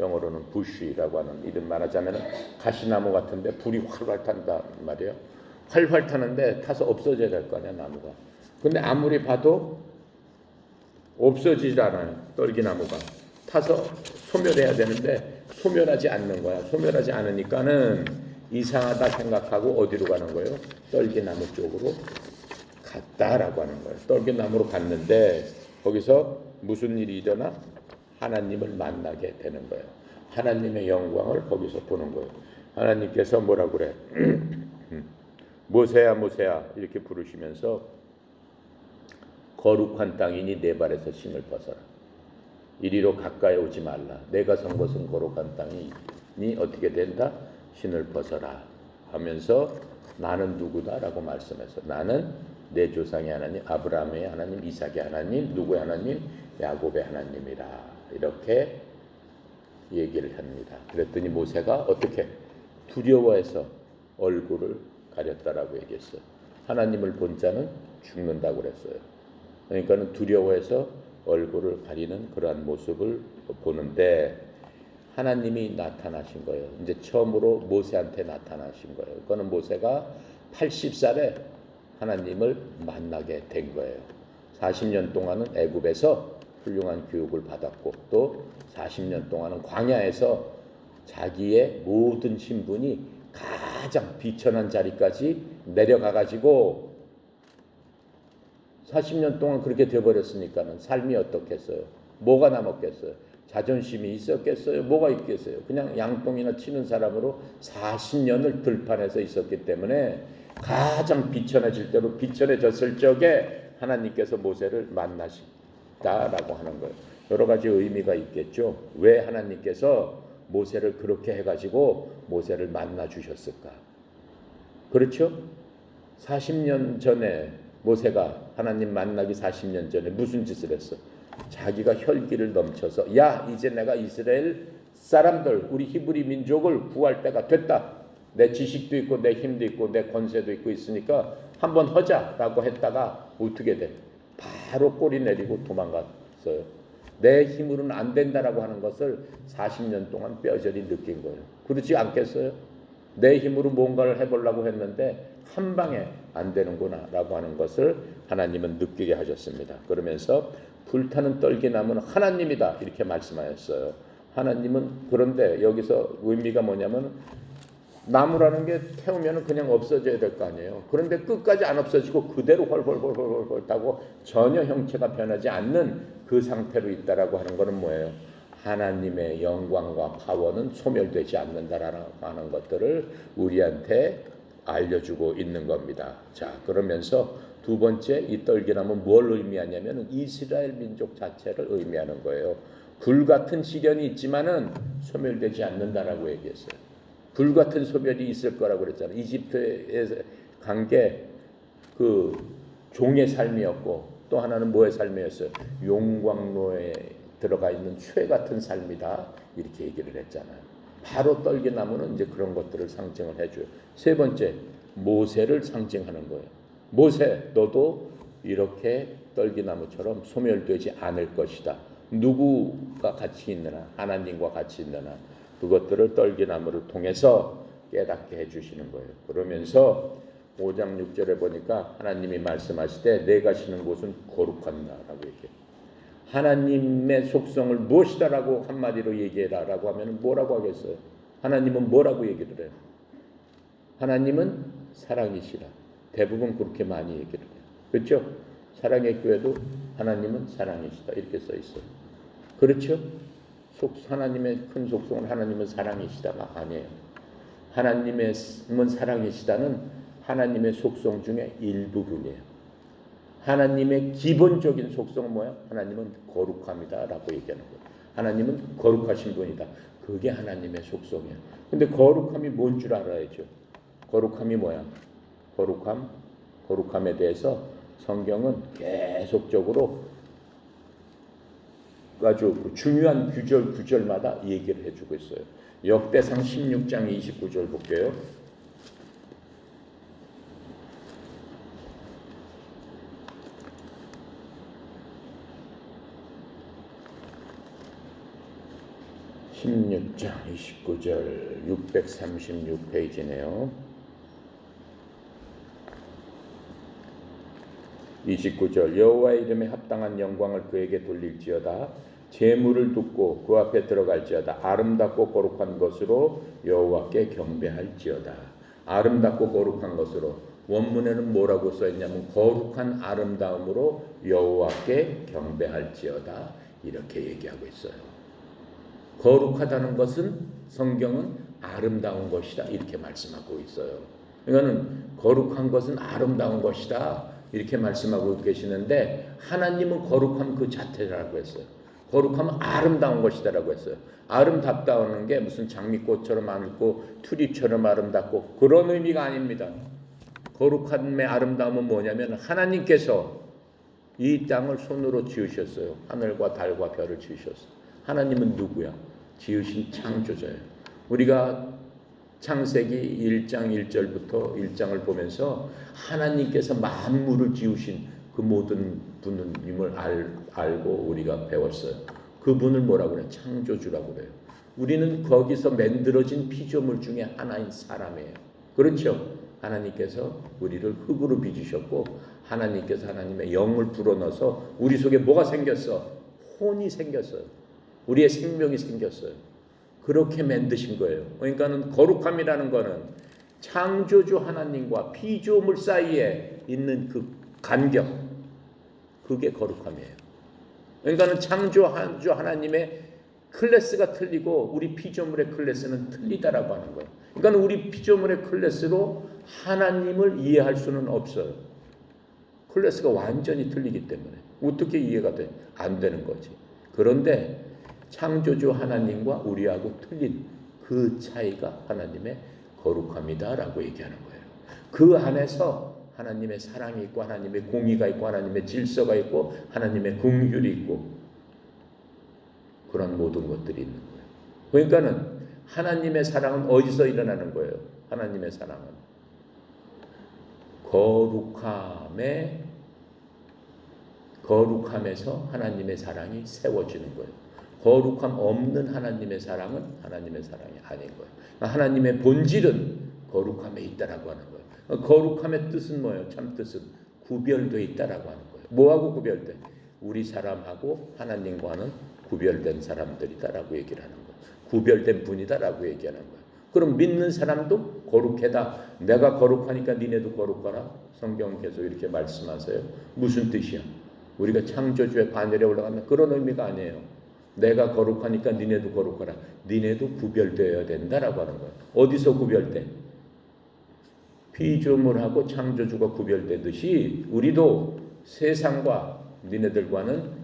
영어로는 부쉬라고 하는, 이름 말하자면 가시나무 같은데 불이 활활 탄단 말이에요. 활활 타는데 타서 없어져야 될 거 아니야, 나무가. 근데 아무리 봐도 없어지질 않아요. 떨기나무가 타서 소멸해야 되는데 소멸하지 않는 거야. 소멸하지 않으니까는 이상하다 생각하고 어디로 가는 거예요? 떨기나무 쪽으로 갔다라고 하는 거예요. 떨기나무로 갔는데 거기서 무슨 일이 일어나? 하나님을 만나게 되는 거예요. 하나님의 영광을 거기서 보는 거예요. 하나님께서 뭐라고 그래? 모세야 모세야 이렇게 부르시면서 거룩한 땅이니 내 발에서 신을 벗어라. 이리로 가까이 오지 말라. 내가 선 곳은 거룩한 땅이니 어떻게 된다? 신을 벗어라 하면서 나는 누구다라고 말씀해서 나는 내 조상의 하나님 아브라함의 하나님 이삭의 하나님 누구의 하나님 야곱의 하나님이라 이렇게 얘기를 합니다. 그랬더니 모세가 어떻게 두려워해서 얼굴을 가렸다라고 얘기했어요. 하나님을 본 자는 죽는다고 그랬어요. 그러니까는 두려워해서 얼굴을 가리는 그러한 모습을 보는데 하나님이 나타나신 거예요. 이제 처음으로 모세한테 나타나신 거예요. 그거는 모세가 80살에 하나님을 만나게 된 거예요. 40년 동안은 애굽에서 훌륭한 교육을 받았고 또 40년 동안은 광야에서 자기의 모든 신분이 가장 비천한 자리까지 내려가가지고 40년 동안 그렇게 되어버렸으니까는 삶이 어떻겠어요? 뭐가 남았겠어요? 자존심이 있었겠어요? 뭐가 있겠어요? 그냥 양똥이나 치는 사람으로 40년을 들판에서 있었기 때문에 가장 비천해질 때로 비천해졌을 적에 하나님께서 모세를 만나시다라고 하는 거예요. 여러 가지 의미가 있겠죠. 왜 하나님께서 모세를 그렇게 해가지고 모세를 만나 주셨을까? 그렇죠? 40년 전에 모세가 하나님 만나기 40년 전에 무슨 짓을 했어? 자기가 혈기를 넘쳐서 야 이제 내가 이스라엘 사람들 우리 히브리 민족을 구할 때가 됐다. 내 지식도 있고 내 힘도 있고 내 권세도 있고 있으니까 한번 하자라고 했다가 어떻게 돼? 바로 꼬리 내리고 도망갔어요. 내 힘으로는 안 된다라고 하는 것을 40년 동안 뼈저리 느낀 거예요. 그렇지 않겠어요? 내 힘으로 뭔가를 해보려고 했는데 한 방에 안 되는구나 라고 하는 것을 하나님은 느끼게 하셨습니다. 그러면서 불타는 떨기나무는 하나님이다 이렇게 말씀하셨어요. 하나님은 그런데 여기서 의미가 뭐냐면 나무라는 게 태우면 그냥 없어져야 될 거 아니에요. 그런데 끝까지 안 없어지고 그대로 헐헐헐헐헐 타고 전혀 형체가 변하지 않는 그 상태로 있다라고 하는 것은 뭐예요? 하나님의 영광과 파워는 소멸되지 않는다라는 하는 것들을 우리한테 알려주고 있는 겁니다. 자, 그러면서 두 번째 이 떨기나무는 뭘 의미하냐면 이스라엘 민족 자체를 의미하는 거예요. 불같은 시련이 있지만은 소멸되지 않는다라고 얘기했어요. 불같은 소멸이 있을 거라고 그랬잖아요. 이집트에 간 게 그 종의 삶이었고 또 하나는 뭐의 삶이었어요? 용광로에 들어가 있는 쇠 같은 삶이다 이렇게 얘기를 했잖아요. 바로 떨기나무는 이제 그런 것들을 상징을 해줘요. 세 번째 모세를 상징하는 거예요. 모세 너도 이렇게 떨기나무처럼 소멸되지 않을 것이다. 누구가 같이 있느냐? 하나님과 같이 있느냐? 그것들을 떨기나무를 통해서 깨닫게 해주시는 거예요. 그러면서 5장 6절에 보니까 하나님이 말씀하실 때 내가 쉬는 곳은 거룩한다라고 얘기해요. 하나님의 속성을 무엇이다라고 한마디로 얘기해라라고 하면 뭐라고 하겠어요? 하나님은 뭐라고 얘기를 해요? 하나님은 사랑이시라. 대부분 그렇게 많이 얘기를 해요. 그렇죠? 사랑의 교회도 하나님은 사랑이시다 이렇게 써 있어요. 그렇죠? 하나님의 큰 속성은 하나님은 사랑이시다가 아니에요. 하나님은 사랑이시다는 하나님의 속성 중에 일부분이에요. 하나님의 기본적인 속성은 뭐야? 하나님은 거룩함이다라고 얘기하는 거예요. 하나님은 거룩하신 분이다. 그게 하나님의 속성이에요. 근데 거룩함이 뭔 줄 알아야죠. 거룩함이 뭐야? 거룩함에 대해서 성경은 계속적으로 아주 중요한 구절마다 얘기를 해주고 있어요. 역대상 16장 29절 볼게요. 16장 29절 636페이지네요. 29절 여호와의 이름에 합당한 영광을 그에게 돌릴지어다. 재물을 두고 그 앞에 들어갈지어다. 아름답고 거룩한 것으로 여호와께 경배할지어다. 아름답고 거룩한 것으로, 원문에는 뭐라고 써있냐면 거룩한 아름다움으로 여호와께 경배할지어다, 이렇게 얘기하고 있어요. 거룩하다는 것은 성경은 아름다운 것이다, 이렇게 말씀하고 있어요. 그러니까는 거룩한 것은 아름다운 것이다, 이렇게 말씀하고 계시는데, 하나님은 거룩함 그 자체라고 했어요. 거룩함은 아름다운 것이다라고 했어요. 아름답다는 게 무슨 장미꽃처럼 아름답고 투리처럼 아름답고 그런 의미가 아닙니다. 거룩함의 아름다움은 뭐냐면 하나님께서 이 땅을 손으로 지으셨어요. 하늘과 달과 별을 지으셨어요. 하나님은 누구야? 지으신 창조자예요. 우리가 창세기 1장 1절부터 1장을 보면서 하나님께서 만물을 지으신 그 모든 분임을 알고 우리가 배웠어요. 그분을 뭐라고 그래요? 창조주라고 그래요. 우리는 거기서 만들어진 피조물 중에 하나인 사람이에요. 그렇죠? 하나님께서 우리를 흙으로 빚으셨고, 하나님께서 하나님의 영을 불어넣어서 우리 속에 뭐가 생겼어? 혼이 생겼어요. 우리의 생명이 생겼어요. 그렇게 만드신 거예요. 그러니까는 거룩함이라는 거는 창조주 하나님과 피조물 사이에 있는 그 간격, 그게 거룩함이에요. 그러니까는 창조주 하나님의 클래스가 틀리고 우리 피조물의 클래스는 틀리다라고 하는 거예요. 그러니까 우리 피조물의 클래스로 하나님을 이해할 수는 없어요. 클래스가 완전히 틀리기 때문에 어떻게 이해가 돼? 안 되는 거지. 그런데 창조주 하나님과 우리하고 틀린 그 차이가 하나님의 거룩함이다라고 얘기하는 거예요. 그 안에서 하나님의 사랑이 있고 하나님의 공의가 있고 하나님의 질서가 있고 하나님의 긍휼이 있고 그런 모든 것들이 있는 거예요. 그러니까는 하나님의 사랑은 어디서 일어나는 거예요? 하나님의 사랑은 거룩함에서 하나님의 사랑이 세워지는 거예요. 거룩함 없는 하나님의 사랑은 하나님의 사랑이 아닌 거예요. 하나님의 본질은 거룩함에 있다라고 하는 거예요. 거룩함의 뜻은 뭐예요? 참 뜻은 구별되어 있다라고 하는 거예요. 뭐하고 구별돼? 우리 사람하고 하나님과는 구별된 사람들이다라고 얘기를 하는 거예요. 구별된 분이다라고 얘기하는 거예요. 그럼 믿는 사람도 거룩해다. 내가 거룩하니까 니네도 거룩하라. 성경은 계속 이렇게 말씀하세요. 무슨 뜻이야? 우리가 창조주의 반열에 올라가면 그런 의미가 아니에요. 내가 거룩하니까 니네도 거룩하라. 니네도 구별되어야 된다라고 하는 거예요. 어디서 구별돼? 피조물하고 창조주가 구별되듯이 우리도 세상과 니네들과는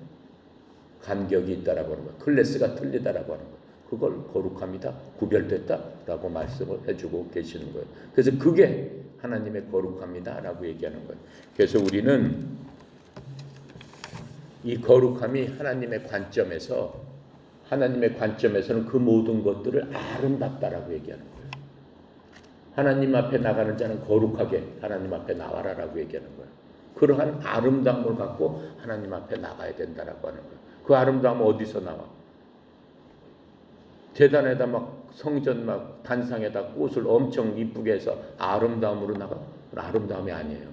간격이 있다라고 하는 거예요. 클래스가 틀리다라고 하는 거예요. 그걸 거룩함이다, 구별됐다라고 말씀을 해주고 계시는 거예요. 그래서 그게 하나님의 거룩함이다라고 얘기하는 거예요. 그래서 우리는 이 거룩함이 하나님의 관점에서는 그 모든 것들을 아름답다라고 얘기하는 거예요. 하나님 앞에 나가는 자는 거룩하게 하나님 앞에 나와라라고 얘기하는 거예요. 그러한 아름다움을 갖고 하나님 앞에 나가야 된다라고 하는 거예요. 그 아름다움은 어디서 나와? 제단에다 막 성전 막 단상에다 꽃을 엄청 이쁘게 해서 아름다움으로 나가? 아름다움이 아니에요.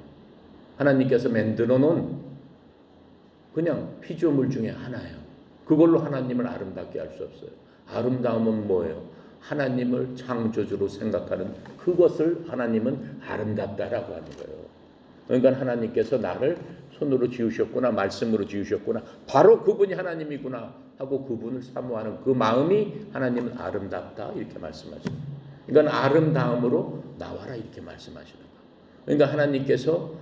하나님께서 만들어 놓은 그냥 피조물 중에 하나예요. 그걸로 하나님을 아름답게 할 수 없어요. 아름다움은 뭐예요? 하나님을 창조주로 생각하는 그것을 하나님은 아름답다라고 하는 거예요. 그러니까 하나님께서 나를 손으로 지으셨구나, 말씀으로 지으셨구나, 바로 그분이 하나님이구나 하고 그분을 사모하는 그 마음이 하나님은 아름답다, 이렇게 말씀하시는 거예요. 그러니까 아름다움으로 나와라, 이렇게 말씀하시는 거예요. 그러니까 하나님께서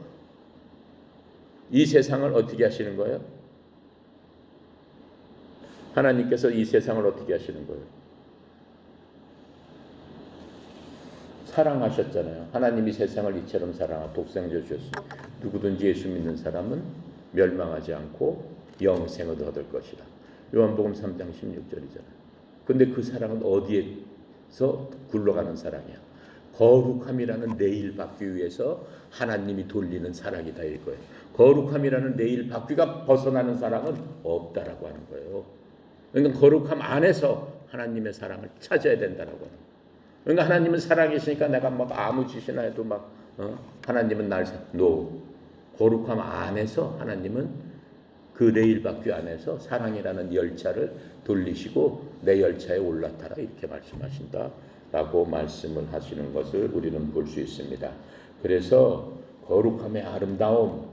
이 세상을 어떻게 하시는 거예요? 하나님께서 이 세상을 어떻게 하시는 거예요? 사랑하셨잖아요. 하나님이 세상을 이처럼 사랑하고 독생자 주셨어요. 누구든지 예수 믿는 사람은 멸망하지 않고 영생을 얻을 것이라. 요한복음 3장 16절이잖아요. 근데 그 사랑은 어디에서 굴러가는 사랑이야? 거룩함이라는 내일 바퀴 위해서 하나님이 돌리는 사랑이다 이거예요. 거룩함이라는 내일 바퀴가 벗어나는 사랑은 없다라고 하는 거예요. 그러니까 거룩함 안에서 하나님의 사랑을 찾아야 된다라고. 그러니까 하나님은 사랑이시니까 내가 막 아무 짓이나 해도 막 하나님은 날 거룩함 안에서 하나님은 그 레일바퀴 안에서 사랑이라는 열차를 돌리시고 내 열차에 올라타라 이렇게 말씀하신다라고 말씀을 하시는 것을 우리는 볼 수 있습니다. 그래서 거룩함의 아름다움,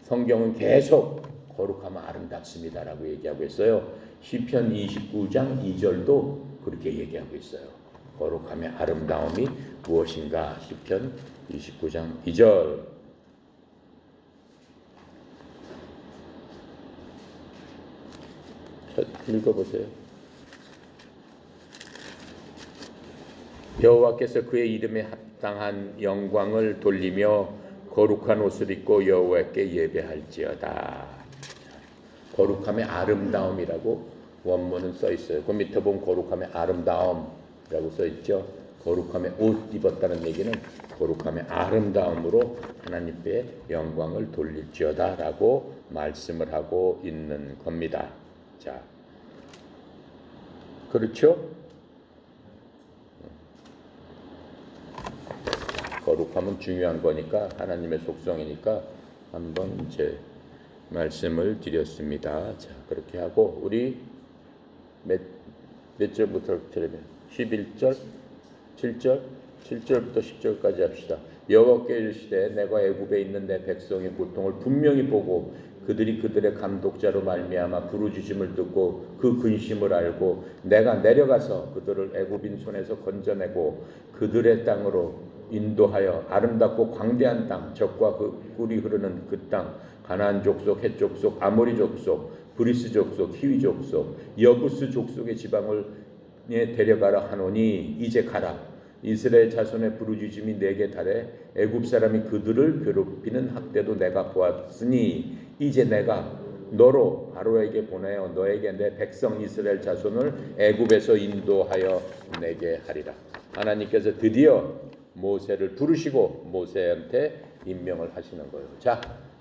성경은 계속 거룩하면 아름답습니다라고 얘기하고 있어요. 시편 29장 2절도 그렇게 얘기하고 있어요. 거룩함의 아름다움이 무엇인가? 시편 29장 2절. 읽어보세요. 여호와께서 그의 이름에 합당한 영광을 돌리며 거룩한 옷을 입고 여호와께 예배할지어다. 거룩함의 아름다움이라고 원문은 써 있어요. 그 밑에 보면 거룩함의 아름다움이라고 써 있죠. 거룩함의 옷 입었다는 얘기는 거룩함의 아름다움으로 하나님께 영광을 돌릴지어다라고 말씀을 하고 있는 겁니다. 자, 그렇죠? 거룩함은 중요한 거니까 하나님의 속성이니까 한번 이제 말씀을 드렸습니다. 자, 그렇게 하고 우리 몇 절부터 들으면 11절, 7절, 7절부터 10절까지 합시다. 여호와께 이르시되 내가 애굽에 있는 내 백성의 고통을 분명히 보고 그들이 그들의 감독자로 말미암아 부르짖음을 듣고 그 근심을 알고 내가 내려가서 그들을 애굽인 손에서 건져내고 그들의 땅으로 인도하여 아름답고 광대한 땅, 젖과 그 꿀이 흐르는 그 땅, 가나안 족속, 헷 족속, 아모리 족속, 브리스 족속, 히위 족속, 여부스 족속의 지방을 데려가라 하노니 이제 가라. 이스라엘 자손의 부르짖음이 내게 달해 애굽 사람이 그들을 괴롭히는 학대도 내가 보았으니 이제 내가 너로 바로에게 보내어 너에게 내 백성 이스라엘 자손을 애굽에서 인도하여 내게 하리라. 하나님께서 드디어 모세를 부르시고 모세한테 임명을 하시는 거예요. 자,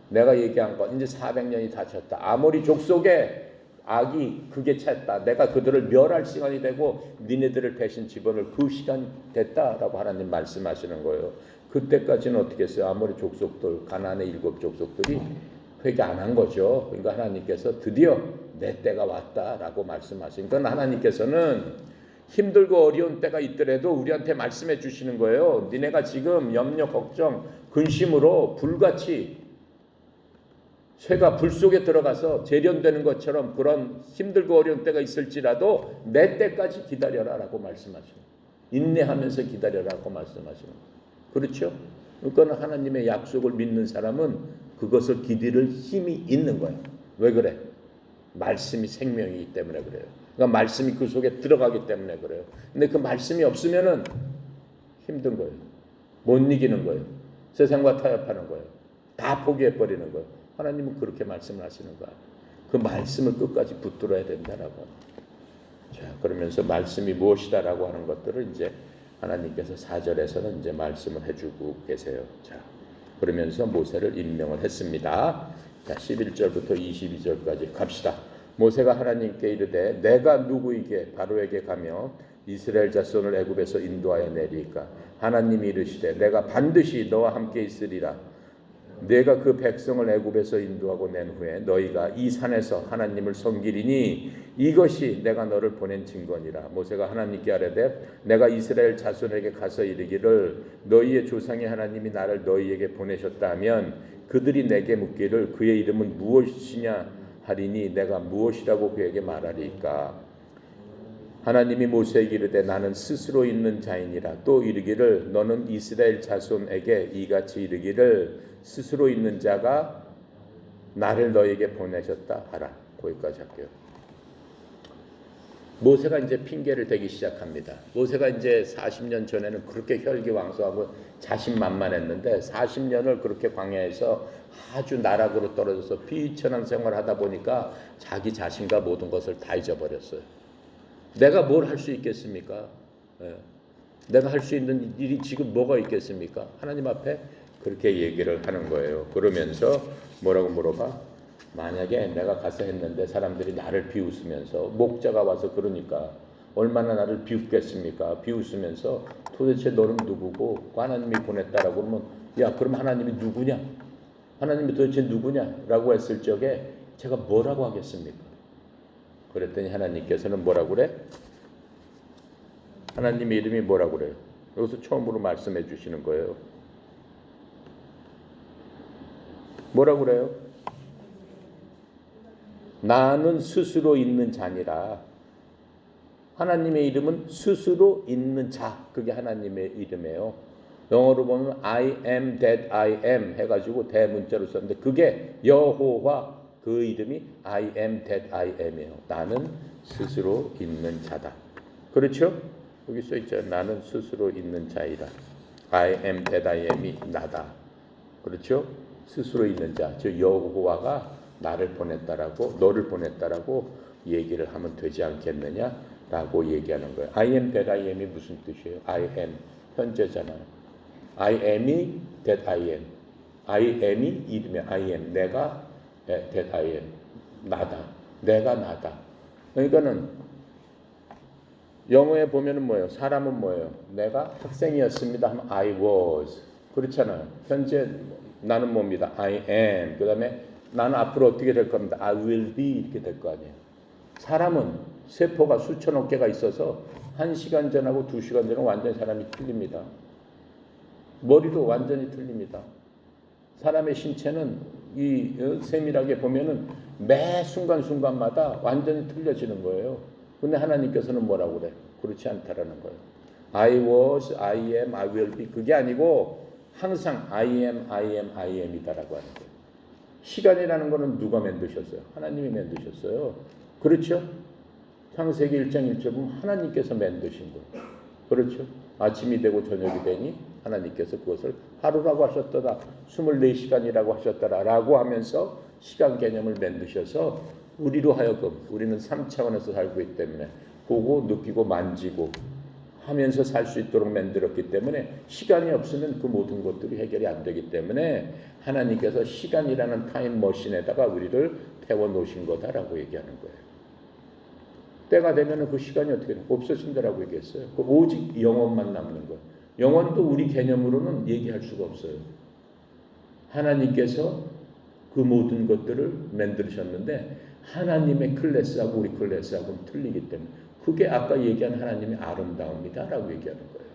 내가 얘기한 건 이제 400년이 다 찼다. 아모리 족속의 악이 극에 찼다. 내가 그들을 멸할 시간이 되고 니네들을 대신 집어넣을 그 시간 됐다라고 하나님 말씀하시는 거예요. 그때까지는 어떻게 했어요? 아모리 족속들, 가나안의 7 족속들이 회개 안 한 거죠. 그러니까 하나님께서 드디어 내 때가 왔다라고 말씀하신 건 하나님께서는 힘들고 어려운 때가 있더라도 우리한테 말씀해 주시는 거예요. 니네가 지금 염려, 걱정, 근심으로 불같이 쇠가 불 속에 들어가서 재련되는 것처럼 그런 힘들고 어려운 때가 있을지라도 내 때까지 기다려라 라고 말씀하시는 인내하면서 기다려라고 말씀하시는 그렇죠? 그러니까 하나님의 약속을 믿는 사람은 그것을 기다릴 힘이 있는 거예요. 왜 그래? 말씀이 생명이기 때문에 그래요. 그러니까 말씀이 그 속에 들어가기 때문에 그래요. 근데 그 말씀이 없으면은 힘든 거예요. 못 이기는 거예요. 세상과 타협하는 거예요. 다 포기해버리는 거예요. 하나님은 그렇게 말씀을 하시는 거예요. 그 말씀을 끝까지 붙들어야 된다라고. 자, 그러면서 말씀이 무엇이다라고 하는 것들을 이제 하나님께서 4절에서는 이제 말씀을 해주고 계세요. 자, 그러면서 모세를 임명을 했습니다. 자, 11절부터 22절까지 갑시다. 모세가 하나님께 이르되 내가 누구에게 바로에게 가며 이스라엘 자손을 애굽에서 인도하여 내리까 하나님이 이르시되 내가 반드시 너와 함께 있으리라. 내가 그 백성을 애굽에서 인도하고 낸 후에 너희가 이 산에서 하나님을 섬기리니 이것이 내가 너를 보낸 증거니라. 모세가 하나님께 아뢰되 내가 이스라엘 자손에게 가서 이르기를 너희의 조상의 하나님이 나를 너희에게 보내셨다 하면 그들이 내게 묻기를 그의 이름은 무엇이냐 하리니 내가 무엇이라고 그에게 말하리까. 하나님이 모세에게 이르되 나는 스스로 있는 자이니라. 또 이르기를 너는 이스라엘 자손에게 이같이 이르기를 스스로 있는 자가 나를 너에게 보내셨다 하라. 거기까지 할게요. 모세가 이제 핑계를 대기 시작합니다. 모세가 이제 40년 전에는 그렇게 혈기왕성하고 자신만만했는데 40년을 그렇게 광야에서 아주 나락으로 떨어져서 비천한 생활을 하다 보니까 자기 자신과 모든 것을 다 잊어버렸어요. 내가 뭘 할 수 있겠습니까? 내가 할 수 있는 일이 지금 뭐가 있겠습니까? 하나님 앞에 그렇게 얘기를 하는 거예요. 그러면서 뭐라고 물어봐? 만약에 내가 가서 했는데 사람들이 나를 비웃으면서 목자가 와서 그러니까 얼마나 나를 비웃겠습니까? 비웃으면서 도대체 너는 누구고 하나님이 보냈다라고 그러면 야 그럼 하나님이 누구냐? 하나님이 도대체 누구냐라고 했을 적에 제가 뭐라고 하겠습니까? 그랬더니 하나님께서는 뭐라고 그래? 하나님의 이름이 뭐라고 그래요? 여기서 처음으로 말씀해 주시는 거예요. 뭐라고 그래요? 나는 스스로 있는 자니라. 하나님의 이름은 스스로 있는 자. 그게 하나님의 이름이에요. 영어로 보면 I am that I am 해가지고 대문자로 썼는데 그게 여호와 그 이름이 I am that I am이에요. 나는 스스로 있는 자다. 그렇죠? 여기 써있죠. 나는 스스로 있는 자이다. I am that I am이 나다. 그렇죠? 스스로 있는 자. 즉 여호와가 나를 보냈다라고 너를 보냈다라고 얘기를 하면 되지 않겠느냐라고 얘기하는 거예요. I am that I am이 무슨 뜻이에요? I am 현재잖아요. I am이 that I am. I am이 이름이야. I am 내가 that I am 나다. 내가 나다. 그러니까는 영어에 보면은 뭐예요? 사람은 뭐예요? 내가 학생이었습니다 하면 I was. 그렇잖아요. 현재 나는 뭡니다. I am. 그다음에 나는 앞으로 어떻게 될 겁니다. I will be 이렇게 될 거 아니에요. 사람은 세포가 수천억 개가 있어서 1시간 전하고 2시간 전은 완전히 사람이 틀립니다. 머리도 완전히 틀립니다. 사람의 신체는 이 세밀하게 보면은 매 순간순간마다 완전히 틀려지는 거예요. 근데 하나님께서는 뭐라고 그래? 그렇지 않다라는 거예요. I was, I am, I will be 그게 아니고 항상 I am, I am, I am이다라고 하는 거예요. 시간이라는 거는 누가 만드셨어요? 하나님이 만드셨어요. 그렇죠? 창세기 1장 1절 보면 하나님께서 만드신 거예요. 그렇죠? 아침이 되고 저녁이 되니 하나님께서 그것을 하루라고 하셨더라. 24시간이라고 하셨더라. 라고 하면서 시간 개념을 만드셔서 우리로 하여금 우리는 3차원에서 살고 있기 때문에 보고 느끼고 만지고 하면서 살 수 있도록 만들었기 때문에 시간이 없으면 그 모든 것들이 해결이 안 되기 때문에 하나님께서 시간이라는 타임머신에다가 우리를 태워놓으신 거다라고 얘기하는 거예요. 때가 되면 그 시간이 어떻게 돼요? 없어진다라고 얘기했어요. 그 오직 영원만 남는 거예요. 영원도 우리 개념으로는 얘기할 수가 없어요. 하나님께서 그 모든 것들을 만드셨는데 하나님의 클래스하고 우리 클래스하고는 틀리기 때문에 그게 아까 얘기한 하나님의 아름다움이다라고 얘기하는 거예요.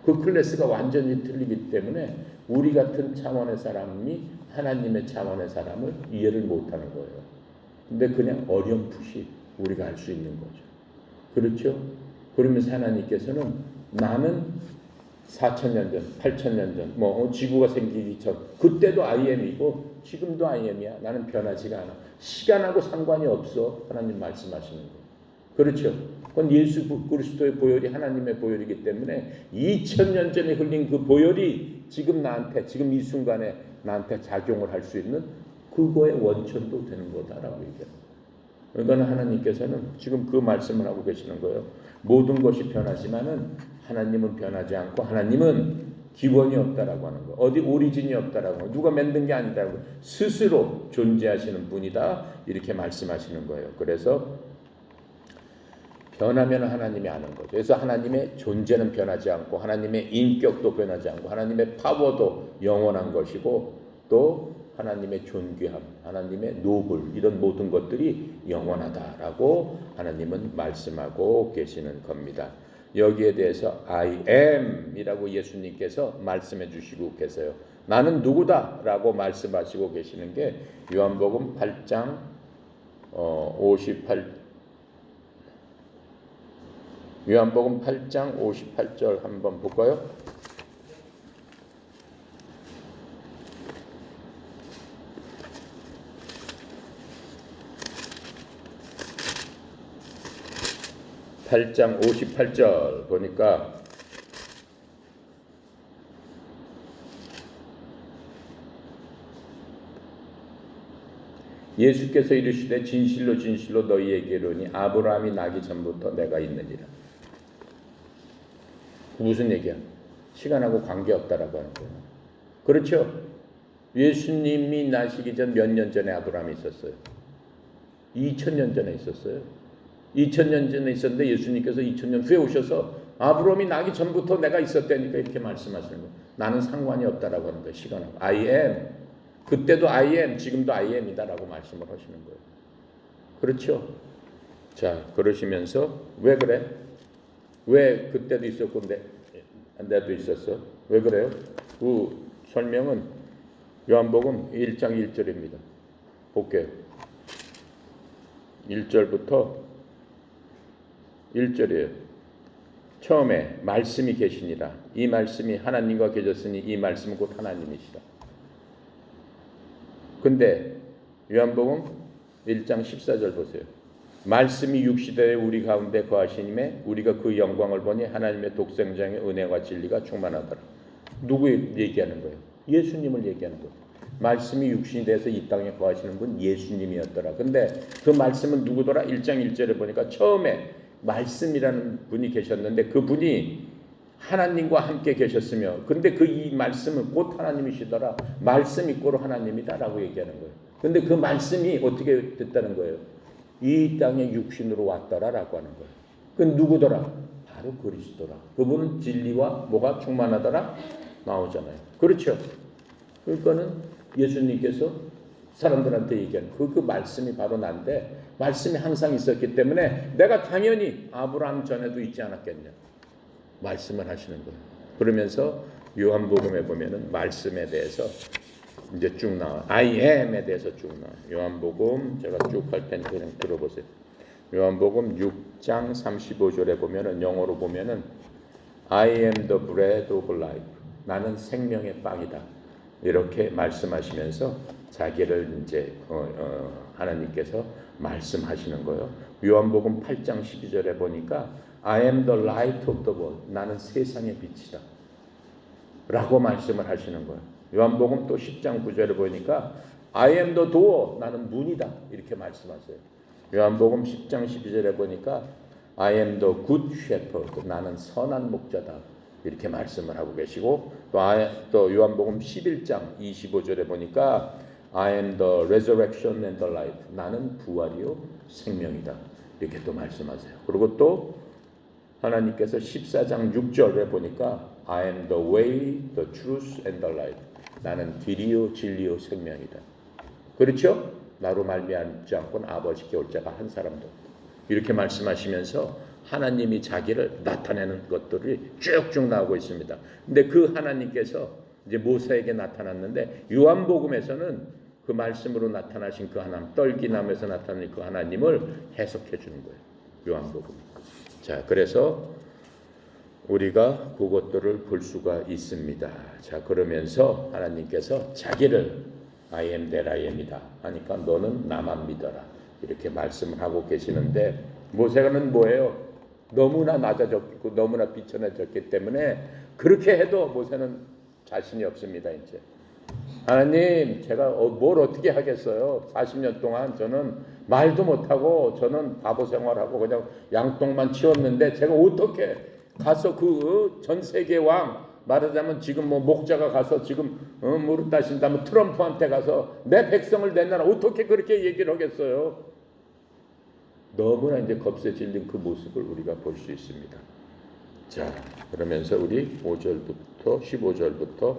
그 클래스가 완전히 틀리기 때문에 우리 같은 차원의 사람이 하나님의 차원의 사람을 이해를 못하는 거예요. 근데 그냥 어렴풋이 우리가 알 수 있는 거죠. 그렇죠? 그러면서 하나님께서는 나는 4,000년 전, 8,000년 전, 지구가 생기기 전 그때도 I am이고 지금도 I am이야. 나는 변하지가 않아. 시간하고 상관이 없어. 하나님 말씀하시는 거. 그렇죠? 그건 예수 그리스도의 보혈이 하나님의 보혈이기 때문에 2,000년 전에 흘린 그 보혈이 지금 나한테 지금 이 순간에 나한테 작용을 할 수 있는 그거의 원천도 되는 거다라고 얘기해요. 그러니까 하나님께서는 지금 그 말씀을 하고 계시는 거예요. 모든 것이 변하지만은 하나님은 변하지 않고 하나님은 기원이 없다라고 하는 거예요. 어디 오리진이 없다라고 하는 거예요. 누가 만든 게 아니다라고 스스로 존재하시는 분이다 이렇게 말씀하시는 거예요. 그래서 변하면 하나님이 아는 거죠. 그래서 하나님의 존재는 변하지 않고 하나님의 인격도 변하지 않고 하나님의 파워도 영원한 것이고 또 하나님의 존귀함, 하나님의 노블 이런 모든 것들이 영원하다라고 하나님은 말씀하고 계시는 겁니다. 여기에 대해서 I am 이라고 예수님께서 말씀해 주시고 계세요. 나는 누구다 라고 말씀하시고 계시는 게 요한복음 8장 58절 한번 볼까요? (8장 58절) 보니까 예수께서 이르시되 진실로 진실로 너희에게 이르노니 아브라함이 나기 전부터 내가 있느니라. 무슨 얘기야? 시간하고 관계없다라고 하는 거예요. 그렇죠? 예수님이 나시기 전 몇 년 전에 아브라함이 있었어요? 2000년 전에 있었어요. 2000년 전에 있었는데 예수님께서 2000년 후에 오셔서 아브라함이 나기 전부터 내가 있었다니까 이렇게 말씀하시는 거예요. 나는 상관이 없다라고 하는 거예요. 시간하고. I am. 그때도 I am, 지금도 I am이다라고 말씀을 하시는 거예요. 그렇죠? 자, 그러시면서 왜 그래? 왜 그때도 있었고 내도 있었어? 왜 그래요? 그 설명은 요한복음 1장 1절입니다. 볼게요. 1절부터 1절이에요. 처음에 말씀이 계시니라. 이 말씀이 하나님과 계셨으니 이 말씀은 곧 하나님이시라. 근데 요한복음 1장 14절 보세요. 말씀이 육시되어 우리 가운데 거하시님에 우리가 그 영광을 보니 하나님의 독생자의 은혜와 진리가 충만하더라. 누구 얘기하는 거예요? 예수님을 얘기하는 거예요. 말씀이 육신이 돼서 이 땅에 거하시는 분 예수님이었더라. 근데 그 말씀은 누구더라? 1장 1절에 보니까 처음에 말씀이라는 분이 계셨는데 그 분이 하나님과 함께 계셨으며 근데 그 이 말씀은 곧 하나님이시더라. 말씀 이꼬로 하나님이다라고 얘기하는 거예요. 근데 그 말씀이 어떻게 됐다는 거예요? 이 땅에 육신으로 왔더라라고 하는 거예요. 그 누구더라? 바로 그리스도라. 그분은 진리와 뭐가 충만하더라? 나오잖아요. 그렇죠? 그거는 예수님께서 사람들한테 얘기하는 그 말씀이 바로 난데 말씀이 항상 있었기 때문에 내가 당연히 아브라함 전에도 있지 않았겠냐 말씀을 하시는 거예요. 그러면서 요한복음에 보면은 말씀에 대해서 이제 쭉 나와. I am에 대해서 쭉 나와. 요한복음 제가 쭉 할 테니까 그냥 들어보세요. 요한복음 6장 35절에 보면은 영어로 보면은 I am the bread of life. 나는 생명의 빵이다. 이렇게 말씀하시면서 자기를 이제 하나님께서 말씀하시는 거예요. 요한복음 8장 12절에 보니까 I am the light of the world. 나는 세상의 빛이다. 라고 말씀을 하시는 거예요. 요한복음 또 10장 9절에 보니까 I am the door. 나는 문이다. 이렇게 말씀하세요. 요한복음 10장 12절에 보니까 I am the good shepherd. 나는 선한 목자다. 이렇게 말씀을 하고 계시고 또 요한복음 11장 25절에 보니까 I am the resurrection and the life. 나는 부활이요 생명이다. 이렇게 또 말씀하세요. 그리고 또 하나님께서 14장 6절에 보니까 I am the way, the truth and the life. 나는 길이요 진리요 생명이다. 그렇죠? 나로 말미암지 않고는 아버지께 올 자가 한 사람도 없다. 이렇게 말씀하시면서 하나님이 자기를 나타내는 것들이 쭉쭉 나오고 있습니다. 근데 그 하나님께서 이제 모세에게 나타났는데 요한복음에서는 그 말씀으로 나타나신 그 하나님, 떨기나무에서 나타나신 그 하나님을 해석해 주는 거예요. 요한복음. 자, 그래서 우리가 그것들을 볼 수가 있습니다. 자, 그러면서 하나님께서 자기를 I am that I am이다 하니까 너는 나만 믿어라. 이렇게 말씀을 하고 계시는데 모세는 뭐예요? 너무나 낮아졌고 너무나 비천해졌기 때문에 그렇게 해도 모세는 자신이 없습니다. 이제 하나님 제가 뭘 어떻게 하겠어요? 40년 동안 저는 말도 못하고 저는 바보 생활하고 그냥 양똥만 치웠는데 제가 어떻게 가서 그 전 세계 왕 말하자면 지금 뭐 목자가 가서 지금 무릎 다신다면 트럼프한테 가서 내 백성을 내 나라 어떻게 그렇게 얘기를 하겠어요? 너무나 이제 겁에 질린 그 모습을 우리가 볼 수 있습니다. 자, 그러면서 우리 5절부터 15절부터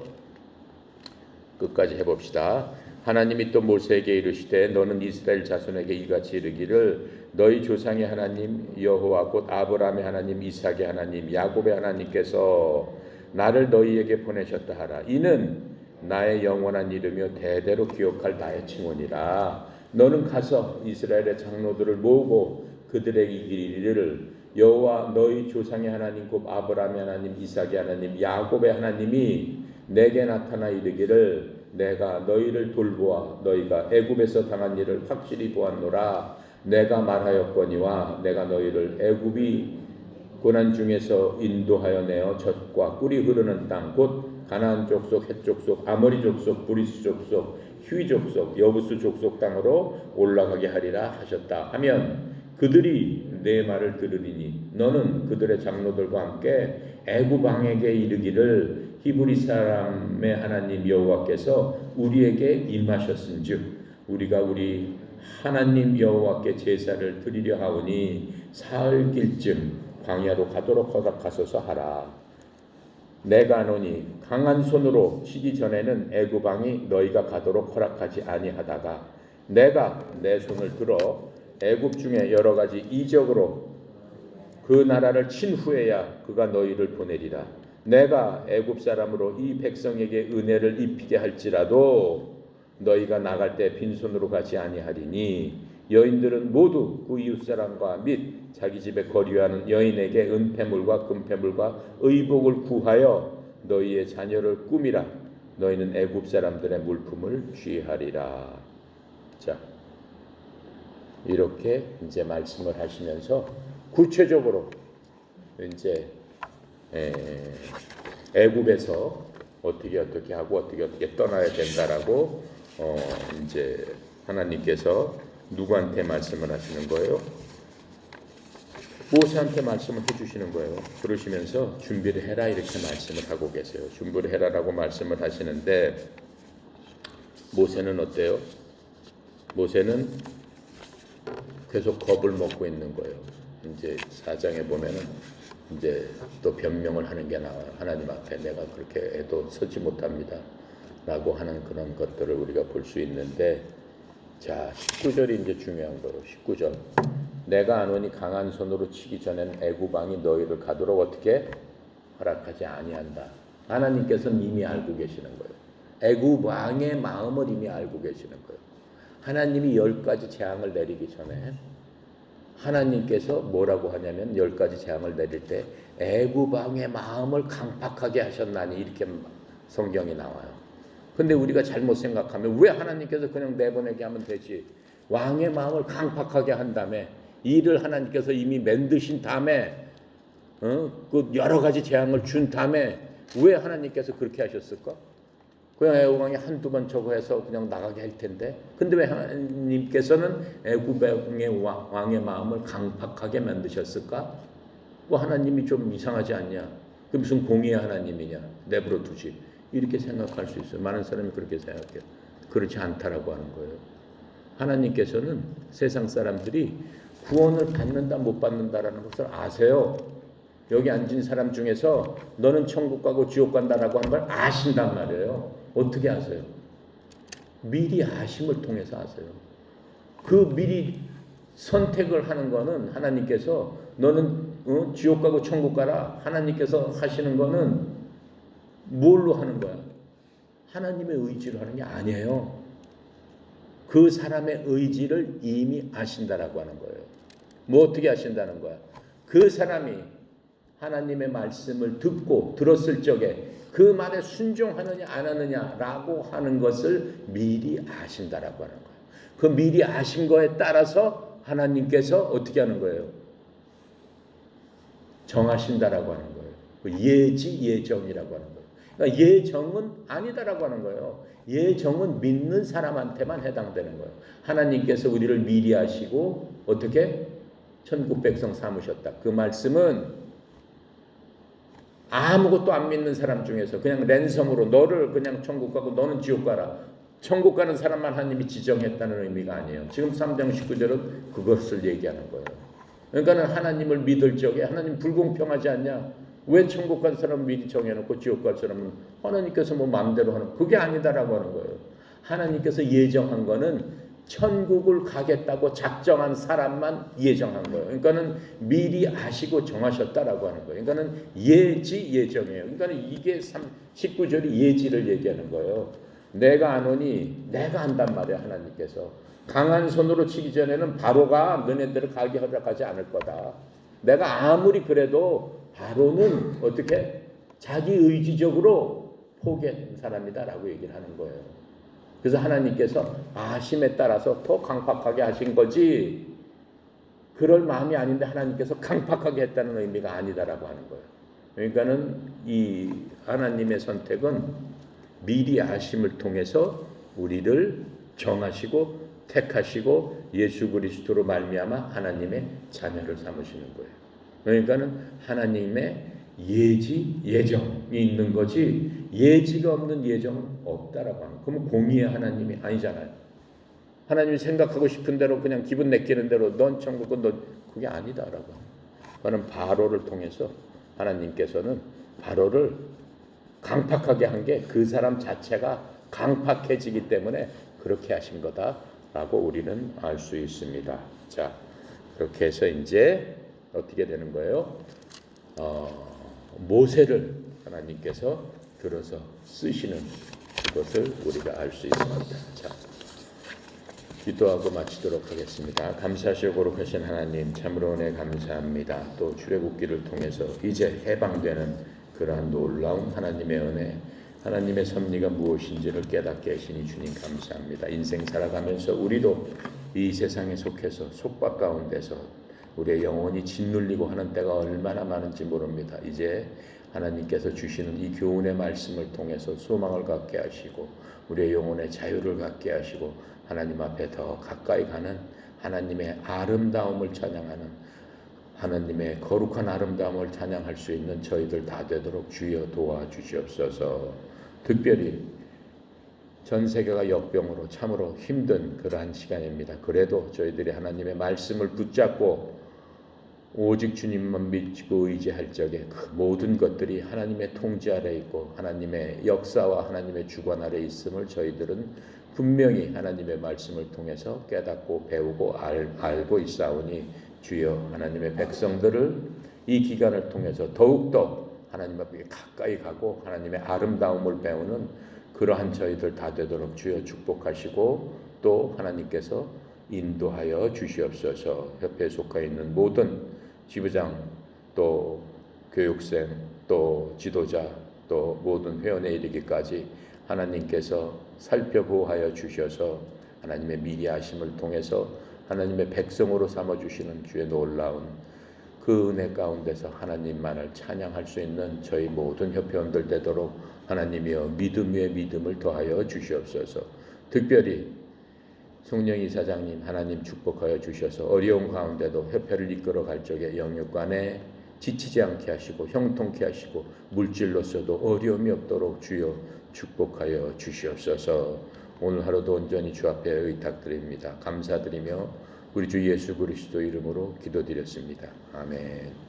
끝까지 해봅시다. 하나님이 또 모세에게 이르시되 너는 이스라엘 자손에게 이같이 이르기를 너희 조상의 하나님 여호와 곧 아브라함의 하나님 이삭의 하나님 야곱의 하나님께서 나를 너희에게 보내셨다 하라. 이는 나의 영원한 이름이요 대대로 기억할 나의 칭언이라. 너는 가서 이스라엘의 장로들을 모으고 그들에게 이르기를 여호와 너희 조상의 하나님 곧 아브라함의 하나님 이삭의 하나님 야곱의 하나님이 내게 나타나 이르기를 내가 너희를 돌보아 너희가 애굽에서 당한 일을 확실히 보았노라. 내가 말하였거니와 내가 너희를 애굽이 고난 중에서 인도하여 내어 젖과 꿀이 흐르는 땅 곧 가나안 족속 헷 족속 아모리 족속 브리스 족속 휴이 족속 여부스 족속 땅으로 올라가게 하리라 하셨다 하면 그들이 내 말을 들으리니 너는 그들의 장로들과 함께 애굽 왕에게 이르기를 히브리 사람의 하나님 여호와께서 우리에게 임하셨은즉 우리가 우리 하나님 여호와께 제사를 드리려 하오니 사흘길쯤 광야로 가도록 허락하소서 하라. 내가 아노니 강한 손으로 치기 전에는 애굽 왕이 너희가 가도록 허락하지 아니하다가 내가 내 손을 들어 애굽 중에 여러 가지 이적으로 그 나라를 친 후에야 그가 너희를 보내리라. 내가 애굽 사람으로 이 백성에게 은혜를 입히게 할지라도 너희가 나갈 때 빈손으로 가지 아니하리니 여인들은 모두 그 이웃 사람과 및 자기 집에 거류하는 여인에게 은폐물과 금폐물과 의복을 구하여 너희의 자녀를 꾸미라. 너희는 애굽 사람들의 물품을 취하리라. 자, 이렇게 이제 말씀을 하시면서 구체적으로 이제 애굽에서 어떻게 하고 어떻게 떠나야 된다라고 이제 하나님께서 누구한테 말씀을 하시는 거예요? 모세한테 말씀을 해주시는 거예요. 그러시면서 준비를 해라 이렇게 말씀을 하고 계세요. 준비를 해라라고 말씀을 하시는데 모세는 어때요? 모세는 계속 겁을 먹고 있는 거예요. 이제 4장에 보면은 이제 또 변명을 하는 게 나와요. 하나님 앞에 내가 그렇게 해도 서지 못합니다 라고 하는 그런 것들을 우리가 볼 수 있는데, 자 19절이 이제 중요한 거예요. 19절 내가 아노니 강한 손으로 치기 전에는 애굽 왕이 너희를 가도록 어떻게 허락하지 아니한다. 하나님께서는 이미 알고 계시는 거예요. 애굽 왕의 마음을 이미 알고 계시는 거예요. 하나님이 10가지 재앙을 내리기 전에 하나님께서 뭐라고 하냐면 10가지 재앙을 내릴 때 애굽 왕의 마음을 강팍하게 하셨나니 이렇게 성경이 나와요. 근데 우리가 잘못 생각하면 왜 하나님께서 그냥 내보내게 하면 되지? 왕의 마음을 강팍하게 한 다음에 이를 하나님께서 이미 만드신 다음에 그 여러 가지 재앙을 준 다음에 왜 하나님께서 그렇게 하셨을까? 그냥 애굽 왕이 한두 번 저거 해서 그냥 나가게 할 텐데, 근데 왜 하나님께서는 애굽 왕의 마음을 강팍하게 만드셨을까? 뭐 하나님이 좀 이상하지 않냐? 그 무슨 공의의 하나님이냐? 내버려 두지. 이렇게 생각할 수 있어요. 많은 사람이 그렇게 생각해요. 그렇지 않다라고 하는 거예요. 하나님께서는 세상 사람들이 구원을 받는다 못 받는다라는 것을 아세요. 여기 앉은 사람 중에서 너는 천국 가고 지옥 간다라고 하는 걸 아신단 말이에요. 어떻게 아세요? 미리 아심을 통해서 아세요. 그 미리 선택을 하는 거는 하나님께서 너는 지옥 가고 천국 가라 하나님께서 하시는 거는 뭘로 하는 거야? 하나님의 의지로 하는 게 아니에요. 그 사람의 의지를 이미 아신다라고 하는 거예요. 뭐 어떻게 아신다는 거야? 그 사람이 하나님의 말씀을 듣고 들었을 적에 그 말에 순종하느냐 안 하느냐라고 하는 것을 미리 아신다라고 하는 거예요. 그 미리 아신 거에 따라서 하나님께서 어떻게 하는 거예요? 정하신다라고 하는 거예요. 그 예정이라고 하는 거예요. 그러니까 예정은 아니다라고 하는 거예요. 예정은 믿는 사람한테만 해당되는 거예요. 하나님께서 우리를 미리 아시고 어떻게 천국 백성 삼으셨다. 그 말씀은 아무것도 안 믿는 사람 중에서 그냥 랜섬으로 너를 그냥 천국 가고 너는 지옥 가라. 천국 가는 사람만 하나님이 지정했다는 의미가 아니에요. 지금 3장 19절은 그것을 얘기하는 거예요. 그러니까는 하나님을 믿을 적에 하나님 불공평하지 않냐? 왜 천국 갈 사람은 미리 정해놓고 지옥 갈 사람은 하나님께서 뭐 마음대로 하는, 그게 아니다라고 하는 거예요. 하나님께서 예정한 거는 천국을 가겠다고 작정한 사람만 예정한 거예요. 그러니까는 미리 아시고 정하셨다라고 하는 거예요. 그러니까는 예정이에요. 그러니까는 이게 19절이 예지를 얘기하는 거예요. 내가 아노니, 내가 안단 말이야. 하나님께서 강한 손으로 치기 전에는 바로가 너네들을 가게 허락하지 않을 거다. 내가 아무리 그래도 바로는 어떻게 자기 의지적으로 포기한 사람이다라고 얘기를 하는 거예요. 그래서 하나님께서 아심에 따라서 더 강팍하게 하신 거지, 그럴 마음이 아닌데 하나님께서 강팍하게 했다는 의미가 아니다라고 하는 거예요. 그러니까는 이 하나님의 선택은 미리 아심을 통해서 우리를 정하시고 택하시고 예수 그리스도로 말미암아 하나님의 자녀를 삼으시는 거예요. 그러니까는 하나님의 예정이 있는 거지 예지가 없는 예정은 없다라고 하는 거예요. 그러면 공의의 하나님이 아니잖아요. 하나님이 생각하고 싶은 대로 그냥 기분 내키는 대로 넌 천국은 넌 그게 아니다라고. 그는 바로를 통해서 하나님께서는 바로를 강팍하게 한 게 그 사람 자체가 강팍해지기 때문에 그렇게 하신 거다라고 우리는 알 수 있습니다. 자, 그렇게 해서 이제 어떻게 되는 거예요? 모세를 하나님께서 들어서 쓰시는 그것을 우리가 알 수 있습니다. 자, 기도하고 마치도록 하겠습니다. 감사하시고 거룩하신 하나님, 참으로 은혜 감사합니다. 또 출애굽기를 통해서 이제 해방되는 그러한 놀라운 하나님의 은혜, 하나님의 섭리가 무엇인지를 깨닫게 하시니 주님 감사합니다. 인생 살아가면서 우리도 이 세상에 속해서 속박 가운데서 우리의 영혼이 짓눌리고 하는 때가 얼마나 많은지 모릅니다. 이제 하나님께서 주시는 이 교훈의 말씀을 통해서 소망을 갖게 하시고 우리의 영혼의 자유를 갖게 하시고 하나님 앞에 더 가까이 가는 하나님의 아름다움을 찬양하는 하나님의 거룩한 아름다움을 찬양할 수 있는 저희들 다 되도록 주여 도와주시옵소서. 특별히 전 세계가 역병으로 참으로 힘든 그러한 시간입니다. 그래도 저희들이 하나님의 말씀을 붙잡고 오직 주님만 믿고 의지할 적에 그 모든 것들이 하나님의 통치 아래 있고 하나님의 역사와 하나님의 주관 아래 있음을 저희들은 분명히 하나님의 말씀을 통해서 깨닫고 배우고 알고 있사오니 주여 하나님의 백성들을 이 기간을 통해서 더욱더 하나님 앞에 가까이 가고 하나님의 아름다움을 배우는 그러한 저희들 다 되도록 주여 축복하시고 또 하나님께서 인도하여 주시옵소서. 협회에 속해 있는 모든 지부장 또 교육생 또 지도자 또 모든 회원에 이르기까지 하나님께서 살펴보하여 주셔서 하나님의 미리하심을 통해서 하나님의 백성으로 삼아주시는 주의 놀라운 그 은혜 가운데서 하나님만을 찬양할 수 있는 저희 모든 협회원들 되도록 하나님이여 믿음 위에 믿음을 더하여 주시옵소서. 특별히 송영 이사장님 하나님 축복하여 주셔서 어려운 가운데도 협회를 이끌어 갈 적에 영육간에 지치지 않게 하시고 형통케 하시고 물질로서도 어려움이 없도록 주여 축복하여 주시옵소서. 오늘 하루도 온전히 주 앞에 의탁드립니다. 감사드리며 우리 주 예수 그리스도 이름으로 기도드렸습니다. 아멘.